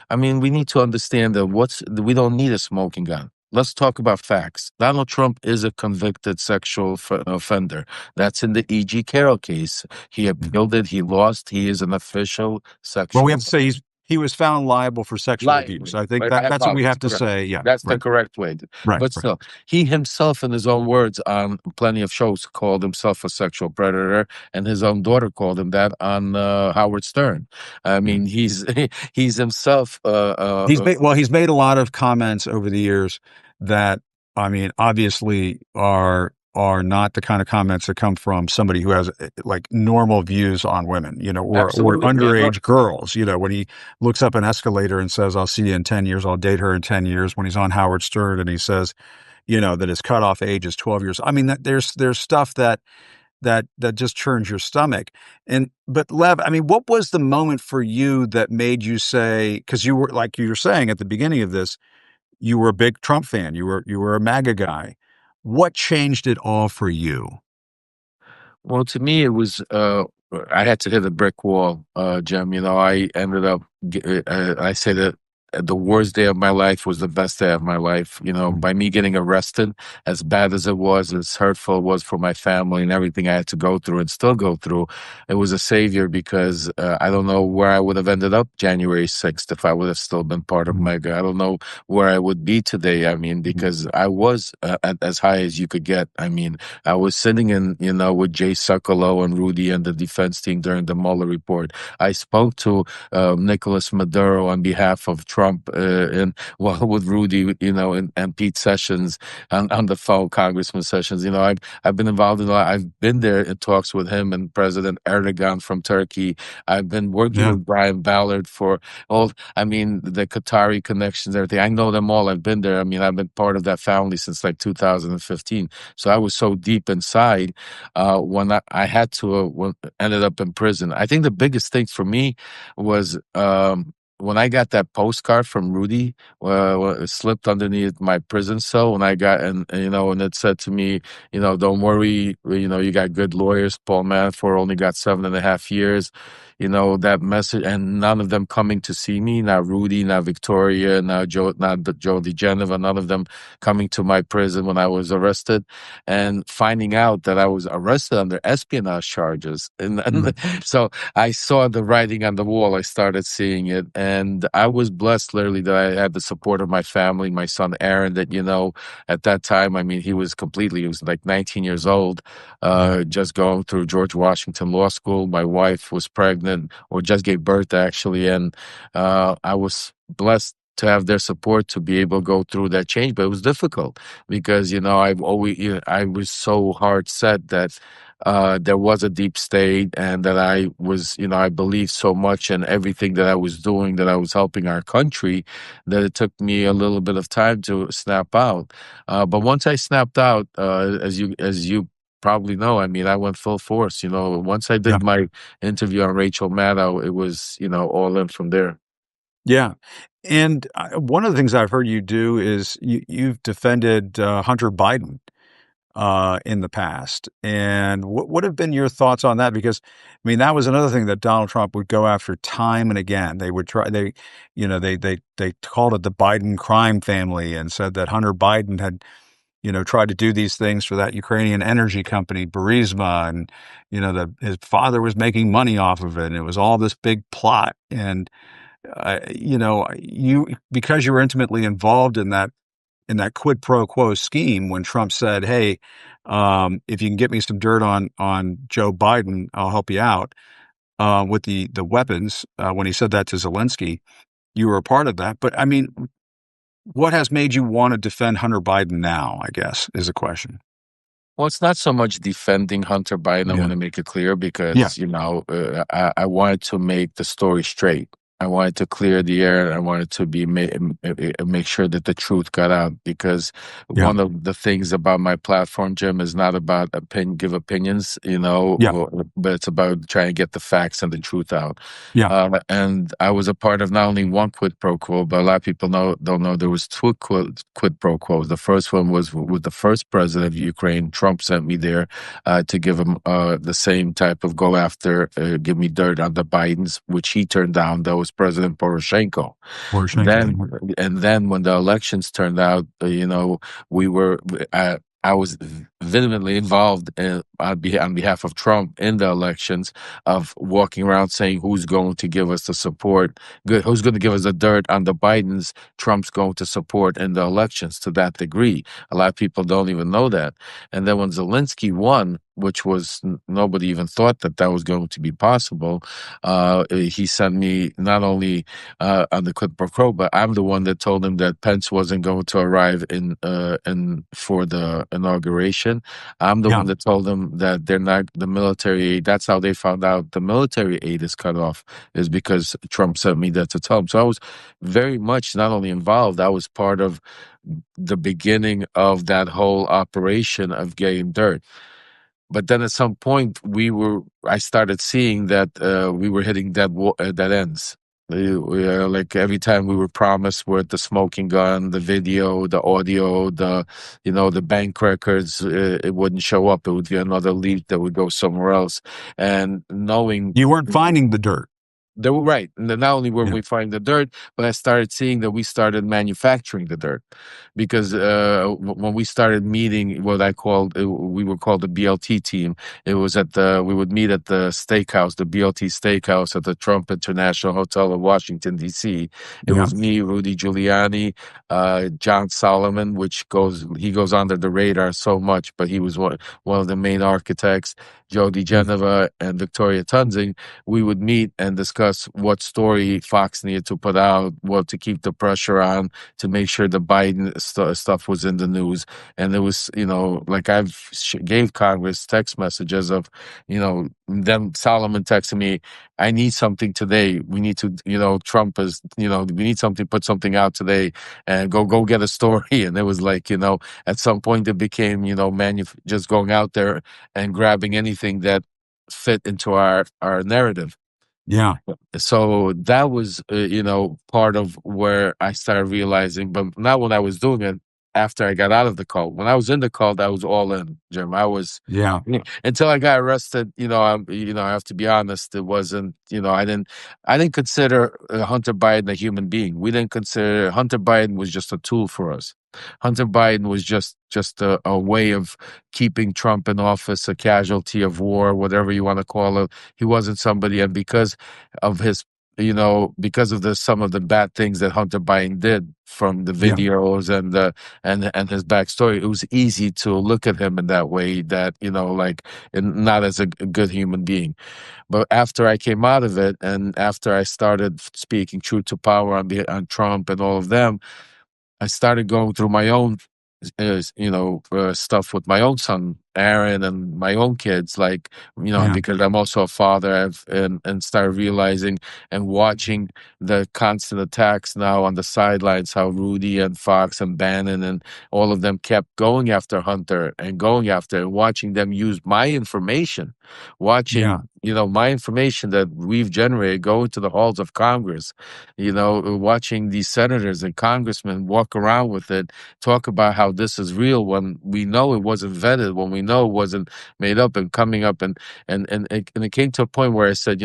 I mean, we need to understand that we don't need a smoking gun. Let's talk about facts. Donald Trump is a convicted sexual offender. That's in the E.G. Carroll case. He appealed it. He lost. He is an official Well, we have sexual to say he was found liable for sexual abuse. liability. I think Right? I that's what we apologize. have to Correct. say. Yeah. That's the Right. correct way. Right. But Right. still, he himself, in his own words, on plenty of shows, called himself a sexual predator, and his own daughter called him that on Howard Stern. I Yeah. mean, he's himself. He's made a lot of comments over the years that, I mean, obviously are not the kind of comments that come from somebody who has like normal views on women, or Absolutely. Yeah, no, underage girls. When he looks up an escalator and says, "I'll see you in 10 years, I'll date her in 10 years," when he's on Howard Stern and he says, that his cutoff age is 12 years. I mean, there's stuff that just churns your stomach. But Lev, I mean, what was the moment for you that made you say, because you were, like you were saying at the beginning of this, you were a big Trump fan, you were a MAGA guy. What changed it all for you? well, to me, it was I had to hit a brick wall, Jim. I ended up. I say that the worst day of my life was the best day of my life. By me getting arrested, as bad as it was, as hurtful it was for my family and everything I had to go through and still go through, it was a savior, because I don't know where I would have ended up January 6th if I would have still been part of MAGA. I don't know where I would be today. I mean, because I was at as high as you could get. I mean, I was sitting in, with Jay Sekulow and Rudy and the defense team during the Mueller report. I spoke to Nicolas Maduro on behalf of Trump, and with Rudy, and Pete Sessions on the phone, Congressman Sessions. I've been involved in a lot. I've been there in talks with him and President Erdogan from Turkey. I've been working Yeah. with Brian Ballard for I mean, the Qatari connections, everything. I know them all. I've been there. I mean, I've been part of that family since like 2015. So I was so deep inside when I had to, ended up in prison. I think the biggest thing for me was when I got that postcard from Rudy, it slipped underneath my prison cell when I got, and it said to me, don't worry, you got good lawyers. Paul Manafort only got 7.5 years. that message, and none of them coming to see me, not Rudy, not Victoria, not Joe DeGeneva, none of them coming to my prison when I was arrested, and finding out that I was arrested under espionage charges. And so I saw the writing on the wall. I started seeing it, and I was blessed, literally, that I had the support of my family, my son Aaron, that, at that time, I mean, he was like 19 years old, just going through George Washington Law School. My wife was pregnant, or just gave birth, actually, and I was blessed to have their support to be able to go through that change. But it was difficult because, I was so hard set that there was a deep state, and that I was, I believed so much in everything that I was doing, that I was helping our country, that it took me a little bit of time to snap out. But once I snapped out, as you probably know, I mean, I went full force. Once I Yeah. did my interview on Rachel Maddow, it was, all in from there. Yeah. And one of the things I've heard you do is you've defended Hunter Biden in the past. And what have been your thoughts on that? Because, I mean, that was another thing that Donald Trump would go after time and again. They would try, they called it the Biden crime family, and said that Hunter Biden had, tried to do these things for that Ukrainian energy company, Burisma, and, that his father was making money off of it. And it was all this big plot. And, because you were intimately involved in that quid pro quo scheme, when Trump said, "Hey, if you can get me some dirt on Joe Biden, I'll help you out with the weapons." When he said that to Zelensky, you were a part of that. But I mean, what has made you want to defend Hunter Biden now, I guess, is a question. Well, it's not so much defending Hunter Biden. I Yeah. want to make it clear Yeah. because, I wanted to make the story straight. I wanted to clear the air. I wanted to make sure that the truth got out, because Yeah. one of the things about my platform, Jim, is not about give opinions, Yeah. but it's about trying to get the facts and the truth out. Yeah. And I was a part of not only one quid pro quo, but a lot of people don't know there was two quid pro quos. The first one was with the first president of Ukraine. Trump sent me there to give him the same type of go after, give me dirt on the Bidens, which he turned down. That was President Poroshenko. Then, Poroshenko. and then when the elections turned out, we were. I was vehemently involved on behalf of Trump in the elections, of walking around saying who's going to give us the support, who's going to give us the dirt on the Bidens, Trump's going to support in the elections, to that degree. A lot of people don't even know that. And then when Zelensky won, which was nobody even thought that was going to be possible, he sent me not only on the quid pro quo, but I'm the one that told him that Pence wasn't going to arrive in for the inauguration. I'm the Yeah. one that told them that they're not the military aid. That's how they found out the military aid is cut off, is because Trump sent me that to tell them. So I was very much not only involved, I was part of the beginning of that whole operation of getting dirt. But then at some point, I started seeing that we were hitting dead ends. Like every time we were promised with the smoking gun, the video, the audio, the bank records, it wouldn't show up. It would be another lead that would go somewhere else. And knowing You weren't finding the dirt. they were right. And then not only were Yeah. we finding the dirt, but I started seeing that we started manufacturing the dirt. Because when we started meeting, we were called the BLT team. It was we would meet at the steakhouse, the BLT steakhouse at the Trump International Hotel in Washington, D.C. It Yeah. was me, Rudy Giuliani, John Solomon, he goes under the radar so much, but he was one of the main architects, Joe DeGeneva and Victoria Tunzing. We would meet and discuss what story Fox needed to put out, what to keep the pressure on, to make sure the Biden stuff was in the news. And it was, like gave Congress text messages of, then Solomon texted me, "I need something today. We need to, Trump is, we need something, put something out today, and go get a story." And it was like, at some point it became, just going out there and grabbing anything that fit into our narrative. Yeah. So that was, part of where I started realizing, but not when I was doing it. after I got out of the cult. When I was in the cult, I was all in, Jim. I was, Yeah. until I got arrested. I have to be honest. It wasn't, I didn't consider Hunter Biden a human being. We didn't consider Hunter Biden was just a tool for us. Hunter Biden was just a way of keeping Trump in office, a casualty of war, whatever you want to call it. He wasn't somebody, and because of his, because of some of the bad things that Hunter Biden did, from the Yeah. videos and his backstory, it was easy to look at him in that way, that and not as a good human being. But after I came out of it, and after I started speaking truth to power on Trump and all of them, I started going through my own, stuff with my own son, Aaron, and my own kids, Yeah. because I'm also a father, and started realizing and watching the constant attacks now on the sidelines, how Rudy and Fox and Bannon and all of them kept going after Hunter and going after, and watching them use my information, Yeah. my information that we've generated, go into the halls of Congress, watching these senators and congressmen walk around with it, talk about how this is real, when we know it wasn't vetted, when we know it wasn't made up and coming up, and it came to a point where I said,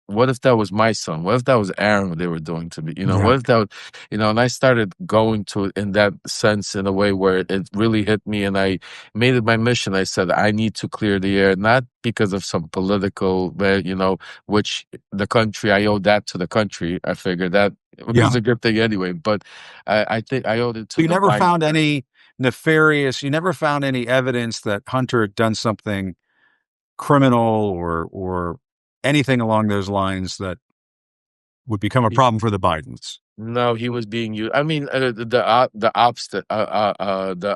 what if that was my son? What if that was Aaron, what they were doing to me? Yeah. What if that was, and I started going to it in that sense, in a way where it really hit me, and I made it my mission. I said, I need to clear the air, not because of some political, which the country, I owe that to the country. I figured that it was Yeah. a good thing anyway, but I think I owed it So to you the never Biden. found any nefarious, you never found any evidence that Hunter had done something criminal or anything along those lines that would become a problem for the Bidens? No, he was being used. I mean, the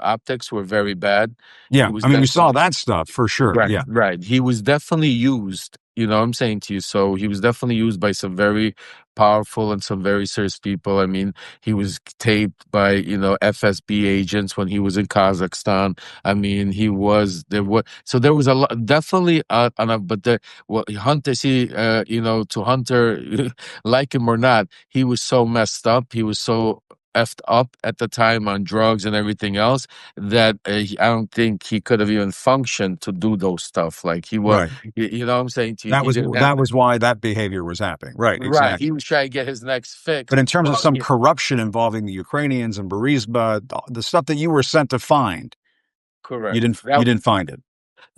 optics were very bad. He Yeah. was I mean, we saw definitely that stuff for sure. right, Yeah. right. He was definitely used. What I'm saying to you. So he was definitely used by some very powerful and some very serious people. I mean, he was taped by FSB agents when he was in Kazakhstan. I mean, there was a lot, definitely. But Hunter, see, to Hunter, like him or not, he was so messed up. He was so effed up at the time on drugs and everything else, that I don't think he could have even functioned to do those stuff. Like he was, Right. what I'm saying to you, That he was didn't have that was why that behavior was happening. Right. right. He Exactly. was trying to get his next fix. But in terms of Well, some corruption involving the Ukrainians and Burisma, the stuff that you were sent to find, correct. you didn't find it.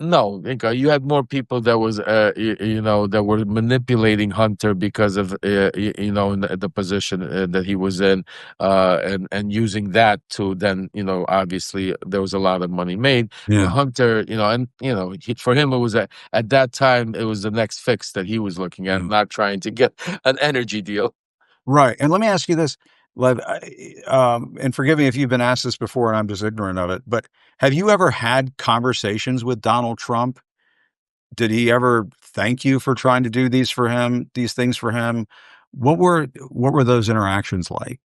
No, Inca, you had more people that was, that were manipulating Hunter because of, in the position that he was in, and using that to then, obviously there was a lot of money made. Yeah. Hunter, for him it was at that time it was the next fix that he was looking at, Yeah. not trying to get an energy deal. Right. And let me ask you this, Lev, and forgive me if you've been asked this before and I'm just ignorant of it, but have you ever had conversations with Donald Trump? Did he ever thank you for trying to do these things for him? What were those interactions like?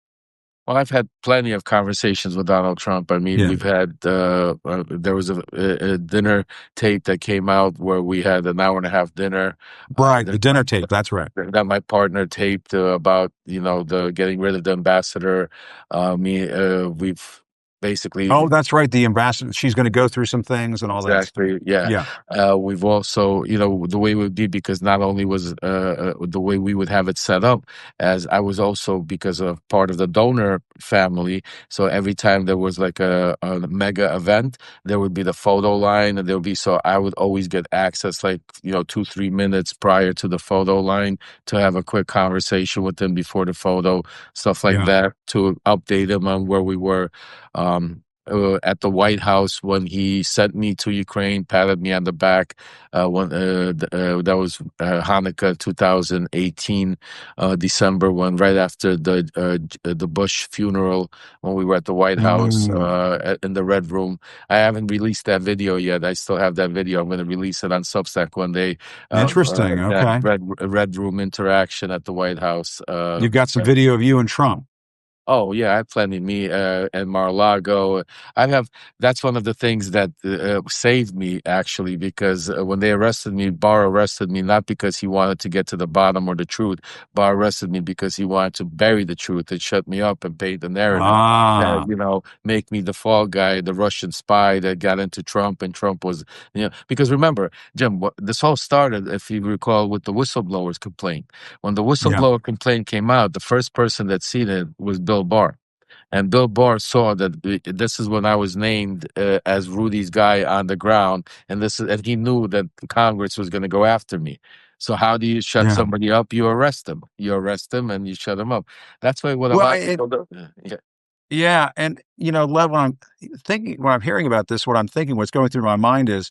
Well, I've had plenty of conversations with Donald Trump. I mean, Yeah. we've had there was a dinner tape that came out where we had an hour and a half dinner. Right. The dinner tape. That's right. That my partner taped about the getting rid of the ambassador. We've basically Oh, that's right. The ambassador, she's going to go through some things and all that stuff. exactly, yeah. Yeah. We've also, the way it would be, because not only was the way we would have it set up, as I was also, because of part of the donor family. So every time there was like a mega event, there would be the photo line, and there would be, so I would always get access, like 2-3 minutes prior to the photo line, to have a quick conversation with them before the photo, stuff like Yeah. that, to update them on where we were. At the White House, when he sent me to Ukraine, patted me on the back. That was Hanukkah 2018, December, right after the Bush funeral, when we were at the White House in the Red Room. I haven't released that video yet. I still have that video. I'm going to release it on Substack one day. Interesting. Okay. That Red Room interaction at the White House. You've got some video of you and Trump. Oh yeah, I have plenty. Me and Mar-a-Lago. I have. That's one of the things that saved me actually, because when they arrested me, Barr arrested me not because he wanted to get to the bottom or the truth. Barr arrested me because he wanted to bury the truth and shut me up and paint the narrative. Ah, Make me the fall guy, the Russian spy that got into Trump, and Trump was, because remember, Jim, this all started, if you recall, with the whistleblowers complaint. When the yeah, whistleblower complaint came out, the first person that seen it was Bill Barr. And Bill Barr saw that this is when I was named as Rudy's guy on the ground, and he knew that Congress was going to go after me. So how do you shut yeah. somebody up? You arrest them. You arrest them and you shut them up. That's why what a Well, lot of people do. Yeah. yeah, and Lev, when I'm hearing about this, what I'm thinking, what's going through my mind is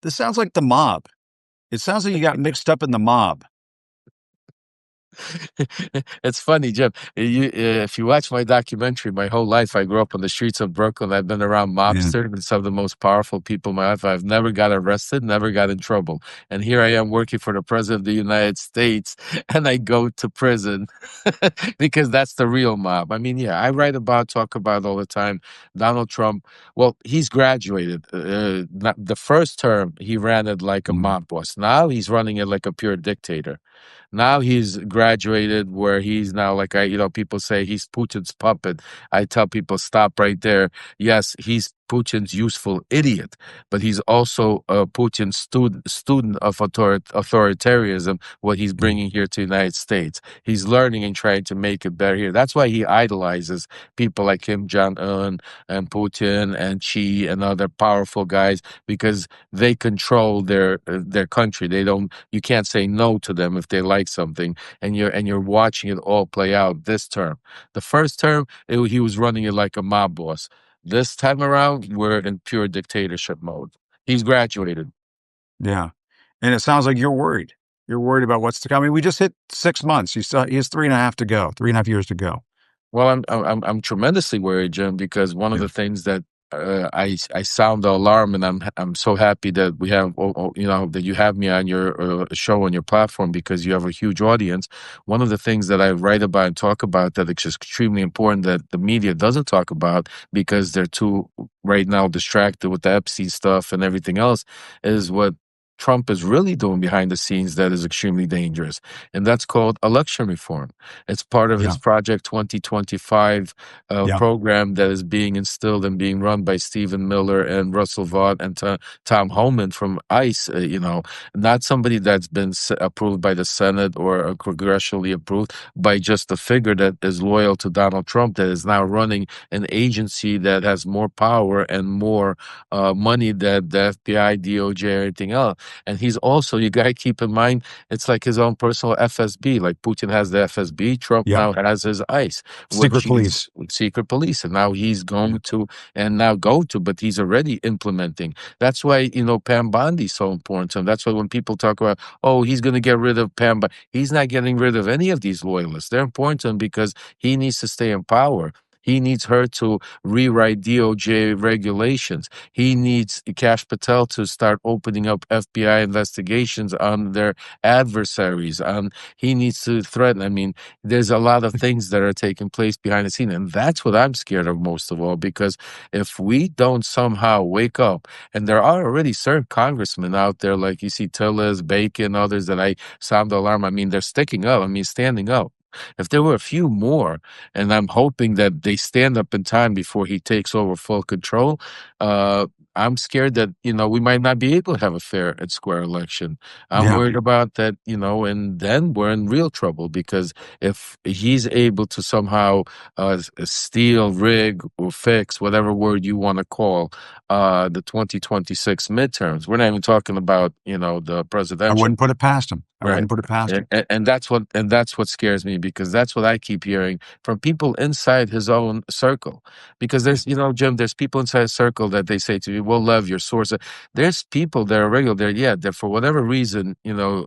this sounds like the mob. It sounds like you got mixed up in the mob. It's funny, Jim. If you watch my documentary, my whole life I grew up on the streets of Brooklyn. I've been around Yeah, mobsters and some of the most powerful people in my life. I've never got arrested, never got in trouble. And here I am working for the President of the United States, and I go to prison because that's the real mob. I mean, yeah, talk about all the time. Donald Trump, well, he's graduated. The first term, he ran it like a mm, mob boss. Now he's running it like a pure dictator. Now he's graduated where he's now like people say he's Putin's puppet. I tell people stop right there. Yes, he's Putin's useful idiot, but he's also Putin's student of authoritarianism. What he's mm, bringing here to the United States, he's learning and trying to make it better here. That's why he idolizes people like Kim Jong Un and Putin and Xi and other powerful guys, because they control their country. They don't. You can't say no to them if they like something, and you're watching it all play out this term. The first term, he was running it like a mob boss. This time around, we're in pure dictatorship mode. He's graduated. yeah. And it sounds like you're worried. You're worried about what's to come. I mean, we just hit 6 months. He has 3.5 to go, 3.5 years to go. Well, I'm tremendously worried, Jim, because one of Yeah, the things that I sound the alarm, and I'm so happy that we have that you have me on your show, on your platform, because you have a huge audience. One of the things that I write about and talk about that is extremely important that the media doesn't talk about, because they're too right now distracted with the Epstein stuff and everything else, is what Trump is really doing behind the scenes that is extremely dangerous, and that's called election reform. It's part of yeah, his Project 2025 yeah, program that is being instilled and being run by Stephen Miller and Russell Vaught and Tom Homan from ICE. Not somebody that's been approved by the Senate or congressionally approved, by just a figure that is loyal to Donald Trump, that is now running an agency that has more power and more money than the FBI, DOJ, or anything else. And he's also, you got to keep in mind, it's like his own personal FSB. Like Putin has the FSB, Trump yeah. now has his ICE, which Secret he's police. secret police, and now he's Yeah, going to, and now go to, but he's already implementing. That's why Pam Bondi is so important to him. That's why when people talk about, oh, he's going to get rid of Pam, but he's not getting rid of any of these loyalists. They're important to him because he needs to stay in power. He needs her to rewrite DOJ regulations. He needs Cash Patel to start opening up FBI investigations on their adversaries. He needs to threaten. I mean, there's a lot of things that are taking place behind the scene, and that's what I'm scared of most of all. Because if we don't somehow wake up, and there are already certain congressmen out there, like you see Tillis, Bacon, others that I sound the alarm. I mean, they're sticking up. I mean, standing up. If there were a few more, and I'm hoping that they stand up in time before he takes over full control. I'm scared that we might not be able to have a fair and square election. I'm yeah. worried about that, and then we're in real trouble, because if he's able to somehow steal, rig, or fix, whatever word you want to call, the 2026 midterms, we're not even talking about the I presidential. wouldn't put it past him. I Right. wouldn't put it past him. And that's what scares me, because that's what I keep hearing from people inside his own circle. Because Yeah, Jim, there's people inside his circle that they say to me, "Well, Lev, your source." There's people that are regular there, yeah, that for whatever reason,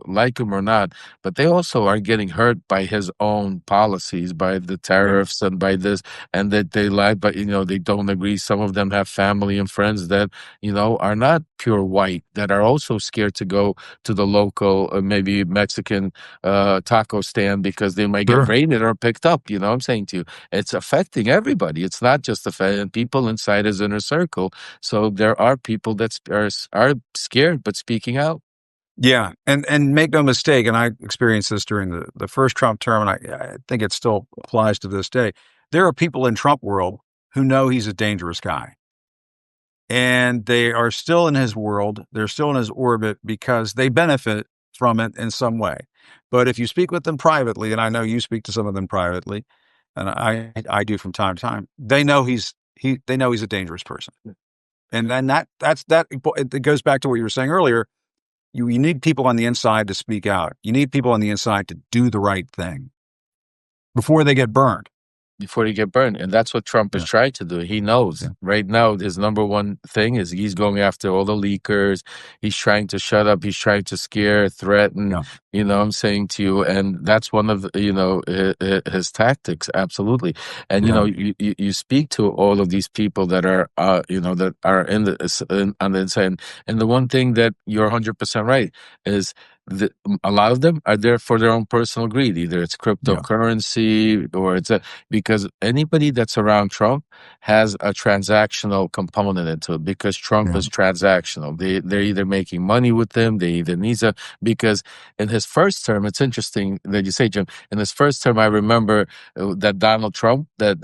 like him or not, but they also are getting hurt by his own policies, by the yeah, tariffs and by this, and that they lie, but they don't agree. Some of them have family and friends that are not pure white, that are also scared to go to the local, maybe Mexican taco stand because they might get Sure. raided or picked up. You know what I'm saying to you? It's affecting everybody. It's not just affecting people inside his inner circle. So there are people that are scared but speaking out. Yeah, and make no mistake, and I experienced this during the first Trump term, and I think it still applies to this day. There are people in Trump world who know he's a dangerous guy, and they are still in his world. They're still in his orbit because they benefit from it in some way. But if you speak with them privately, and I know you speak to some of them privately, and I do from time to time, they know they know he's a dangerous person, and then it goes back to what you were saying earlier. You need people on the inside to speak out. You need people on the inside to do the right thing before they get burned. Before you get burned. And that's what Trump is Yeah. trying to do. He knows Yeah. right now his number one thing is he's going after all the leakers. He's trying to shut up. He's trying to scare, threaten, Yeah. you know what I'm saying to you. And that's one of, his tactics. Absolutely. And, Yeah. you speak to all of these people that are, that are on the inside. And the one thing that you're 100% right is, a lot of them are there for their own personal greed. Either it's Yeah. cryptocurrency or because anybody that's around Trump has a transactional component into it because Trump Yeah. is transactional. They're either making money with him, they either need to, because in his first term, it's interesting that you say, Jim, in his first term, I remember that Donald Trump, that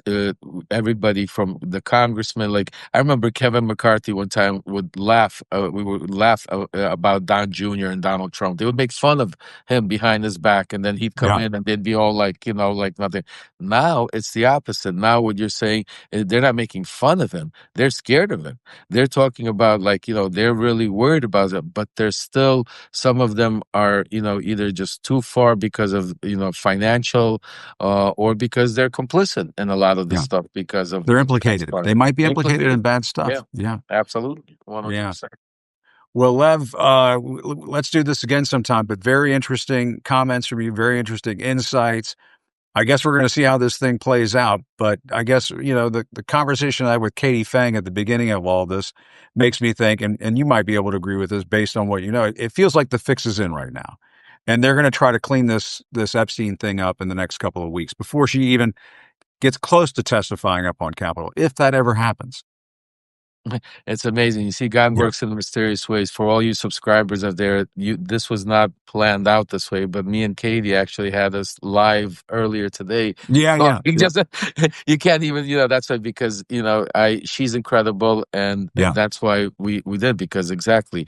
everybody from the congressman, like I remember Kevin McCarthy one time would laugh, we would laugh about Don Jr. and Donald Trump. They would make fun of him behind his back, and then he'd come Yeah. in and they'd be all like, like nothing. Now it's the opposite. Now what you're saying, they're not making fun of him. They're scared of him. They're talking about like, they're really worried about it, but there's still some of them are, either just too far because of, financial, or because they're complicit in a lot of this Yeah. stuff because of They're that's implicated. part of They it. might be implicated in Implicated. bad Yeah, stuff. Yeah. absolutely. Yeah. 100%. Well, Lev, let's do this again sometime, but very interesting comments from you, very interesting insights. I guess we're going to see how this thing plays out. But I guess, the conversation I had with Katie Fang at the beginning of all this makes me think, and you might be able to agree with this based on what you know, it feels like the fix is in right now. And they're going to try to clean this Epstein thing up in the next couple of weeks before she even gets close to testifying up on Capitol, if that ever happens. It's amazing. You see, God Yeah. works in mysterious ways. For all you subscribers out there, this was not planned out this way, but me and Katie actually had us live earlier today. Yeah. Yeah. Talking Yeah. just you can't even, that's why because she's incredible, and Yeah. that's why we did because exactly,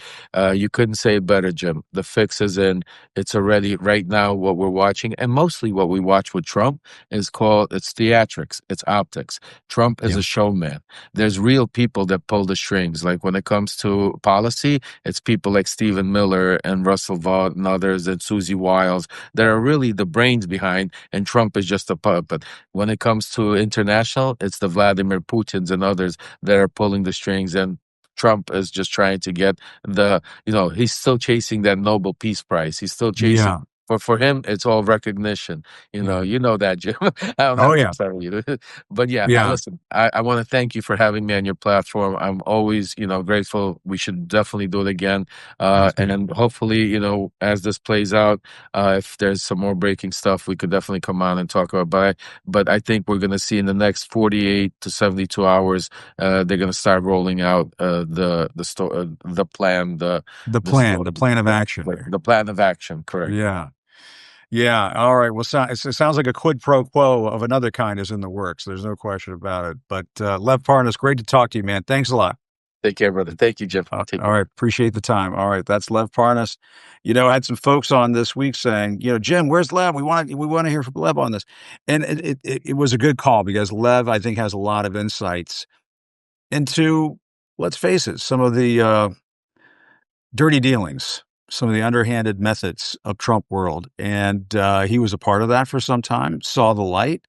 you couldn't say it better, Jim. The fix is in. It's already right now what we're watching, and mostly what we watch with Trump is called it's theatrics, it's optics. Trump is Yeah. a showman. There's real people that pull the strings. Like when it comes to policy, it's people like Stephen Miller and Russell Vaught and others and Susie Wiles that are really the brains behind, and Trump is just a puppet. When it comes to international, it's the Vladimir Putins and others that are pulling the strings, and Trump is just trying to get he's still chasing that Nobel Peace Prize. He's still chasing. Yeah. For him, it's all recognition. Yeah. You know that, Jim. I don't Oh, have to yeah. tell you. But yeah, Yeah. listen, I want to thank you for having me on your platform. I'm always, grateful. We should definitely do it again. Absolutely. And hopefully, as this plays out, if there's some more breaking stuff, we could definitely come on and talk about. But I think we're going to see in the next 48 to 72 hours, they're going to start rolling out the plan, the story, The plan of action there. the plan of action. Correct. Yeah. Yeah. All right. Well, it sounds like a quid pro quo of another kind is in the works. There's no question about it. But Lev Parnas, great to talk to you, man. Thanks a lot. Take care, brother. Thank you, Jim. Take All care. right. Appreciate the time. All right. That's Lev Parnas. I had some folks on this week saying, Jim, where's Lev? We want to hear from Lev on this. And it was a good call because Lev, I think, has a lot of insights into, let's face it, some of the dirty dealings, some of the underhanded methods of Trump world. And he was a part of that for some time, saw the light,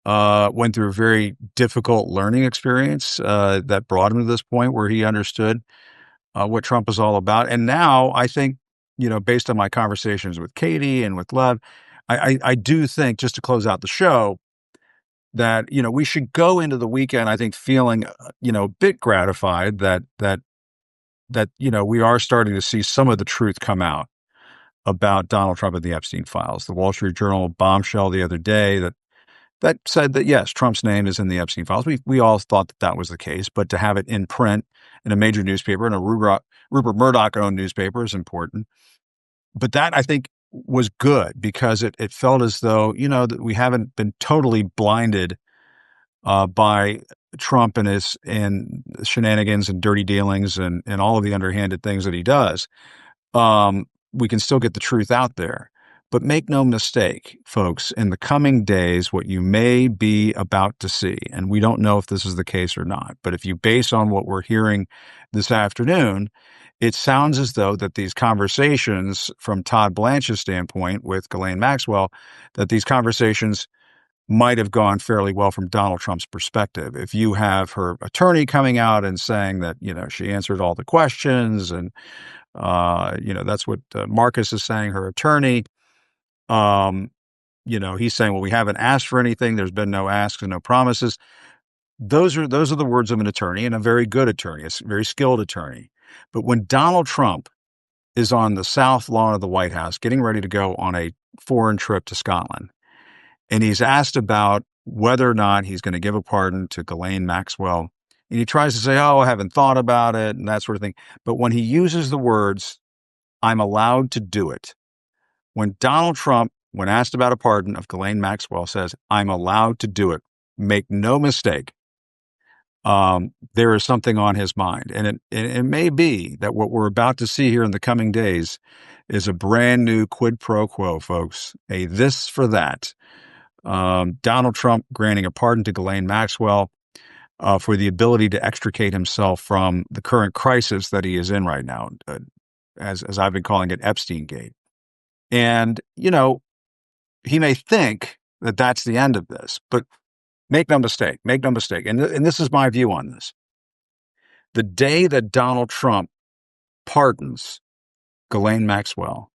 went through a very difficult learning experience that brought him to this point where he understood what Trump is all about. And now I think, based on my conversations with Katie and with Lev, I do think, just to close out the show, that, we should go into the weekend, I think, feeling, a bit gratified that we are starting to see some of the truth come out about Donald Trump and the Epstein files. The Wall Street Journal bombshell the other day that said that, yes, Trump's name is in the Epstein files. We all thought that was the case, but to have it in print in a major newspaper, and a Rupert Murdoch-owned newspaper, is important. But that, I think, was good because it felt as though, that we haven't been totally blinded by Trump and his shenanigans and dirty dealings and all of the underhanded things that he does. We can still get the truth out there. But make no mistake, folks, in the coming days, what you may be about to see, and we don't know if this is the case or not, but if you base on what we're hearing this afternoon, it sounds as though that these conversations, from Todd Blanche's standpoint with Ghislaine Maxwell, that these conversations might have gone fairly well from Donald Trump's perspective. If you have her attorney coming out and saying that, she answered all the questions, and, that's what Marcus is saying, her attorney. He's saying, well, we haven't asked for anything. There's been no asks and no promises. Those are the words of an attorney, and a very good attorney, a very skilled attorney. But when Donald Trump is on the south lawn of the White House, getting ready to go on a foreign trip to Scotland, and he's asked about whether or not he's going to give a pardon to Ghislaine Maxwell, and he tries to say, oh, I haven't thought about it, and that sort of thing. But when he uses the words, I'm allowed to do it, when Donald Trump, when asked about a pardon of Ghislaine Maxwell, says, I'm allowed to do it, make no mistake, there is something on his mind. And it may be that what we're about to see here in the coming days is a brand new quid pro quo, folks, a this for that. Donald Trump granting a pardon to Ghislaine Maxwell for the ability to extricate himself from the current crisis that he is in right now, as I've been calling it, Epstein-gate. And, he may think that that's the end of this, but make no mistake, and this is my view on this. The day that Donald Trump pardons Ghislaine Maxwell,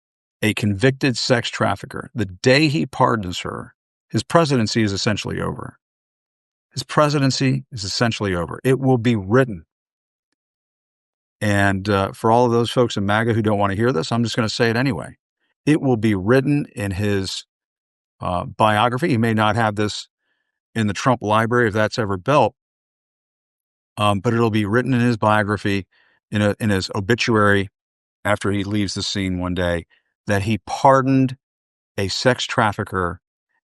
a convicted sex trafficker, the day he pardons her, his presidency is essentially over. His presidency is essentially over. It will be written. And for all of those folks in MAGA who don't want to hear this, I'm just going to say it anyway. It will be written in his biography. He may not have this in the Trump library if that's ever built, but it'll be written in his biography, in his obituary after he leaves the scene one day, that he pardoned a sex trafficker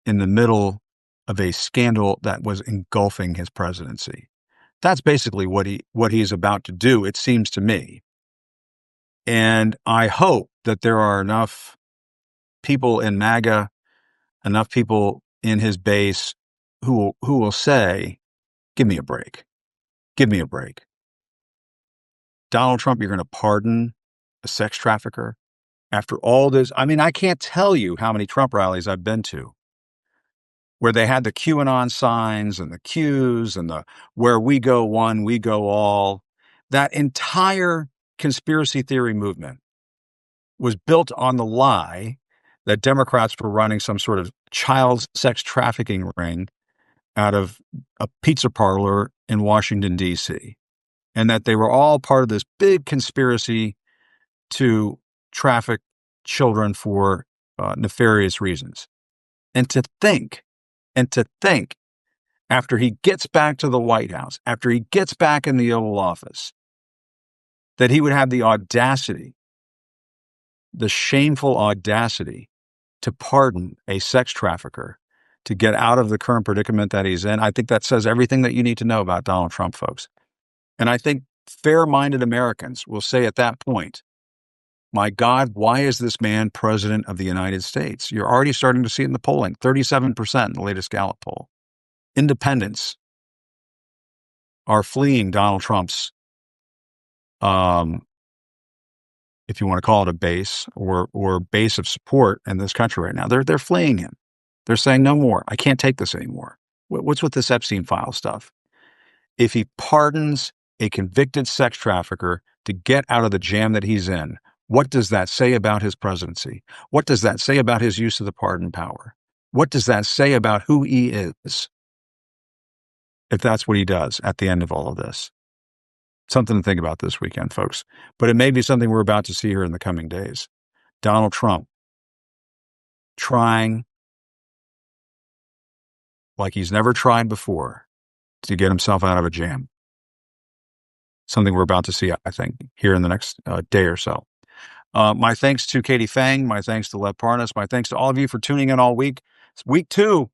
in the middle of a scandal that was engulfing his presidency. That's basically what he's about to do, it seems to me. And I hope that there are enough people in MAGA, enough people in his base who will say, give me a break. Give me a break. Donald Trump, you're going to pardon a sex trafficker after all this? I mean, I can't tell you how many Trump rallies I've been to where they had the QAnon signs and the Qs and the where we go one, we go all. That entire conspiracy theory movement was built on the lie that Democrats were running some sort of child sex trafficking ring out of a pizza parlor in Washington, D.C., and that they were all part of this big conspiracy to traffic children for nefarious reasons. And to think, after he gets back to the White House, after he gets back in the Oval Office, that he would have the audacity, the shameful audacity, to pardon a sex trafficker to get out of the current predicament that he's in. I think that says everything that you need to know about Donald Trump, folks. And I think fair-minded Americans will say at that point, my God, why is this man president of the United States? You're already starting to see it in the polling, 37% in the latest Gallup poll. Independents are fleeing Donald Trump's, if you want to call it a base or base of support in this country right now. They're fleeing him. They're saying, no more. I can't take this anymore. What's with this Epstein file stuff? If he pardons a convicted sex trafficker to get out of the jam that he's in, what does that say about his presidency? What does that say about his use of the pardon power? What does that say about who he is, if that's what he does at the end of all of this? Something to think about this weekend, folks. But it may be something we're about to see here in the coming days. Donald Trump trying like he's never tried before to get himself out of a jam. Something we're about to see, I think, here in the next day or so. My thanks to Katie PHANG. My thanks to Lev Parnas. My thanks to all of you for tuning in all week. It's week 2 of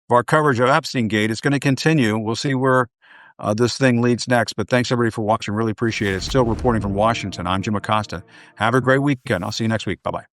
our coverage of Epstein-gate. It's going to continue. We'll see where this thing leads next. But thanks, everybody, for watching. Really appreciate it. Still reporting from Washington. I'm Jim Acosta. Have a great weekend. I'll see you next week. Bye-bye.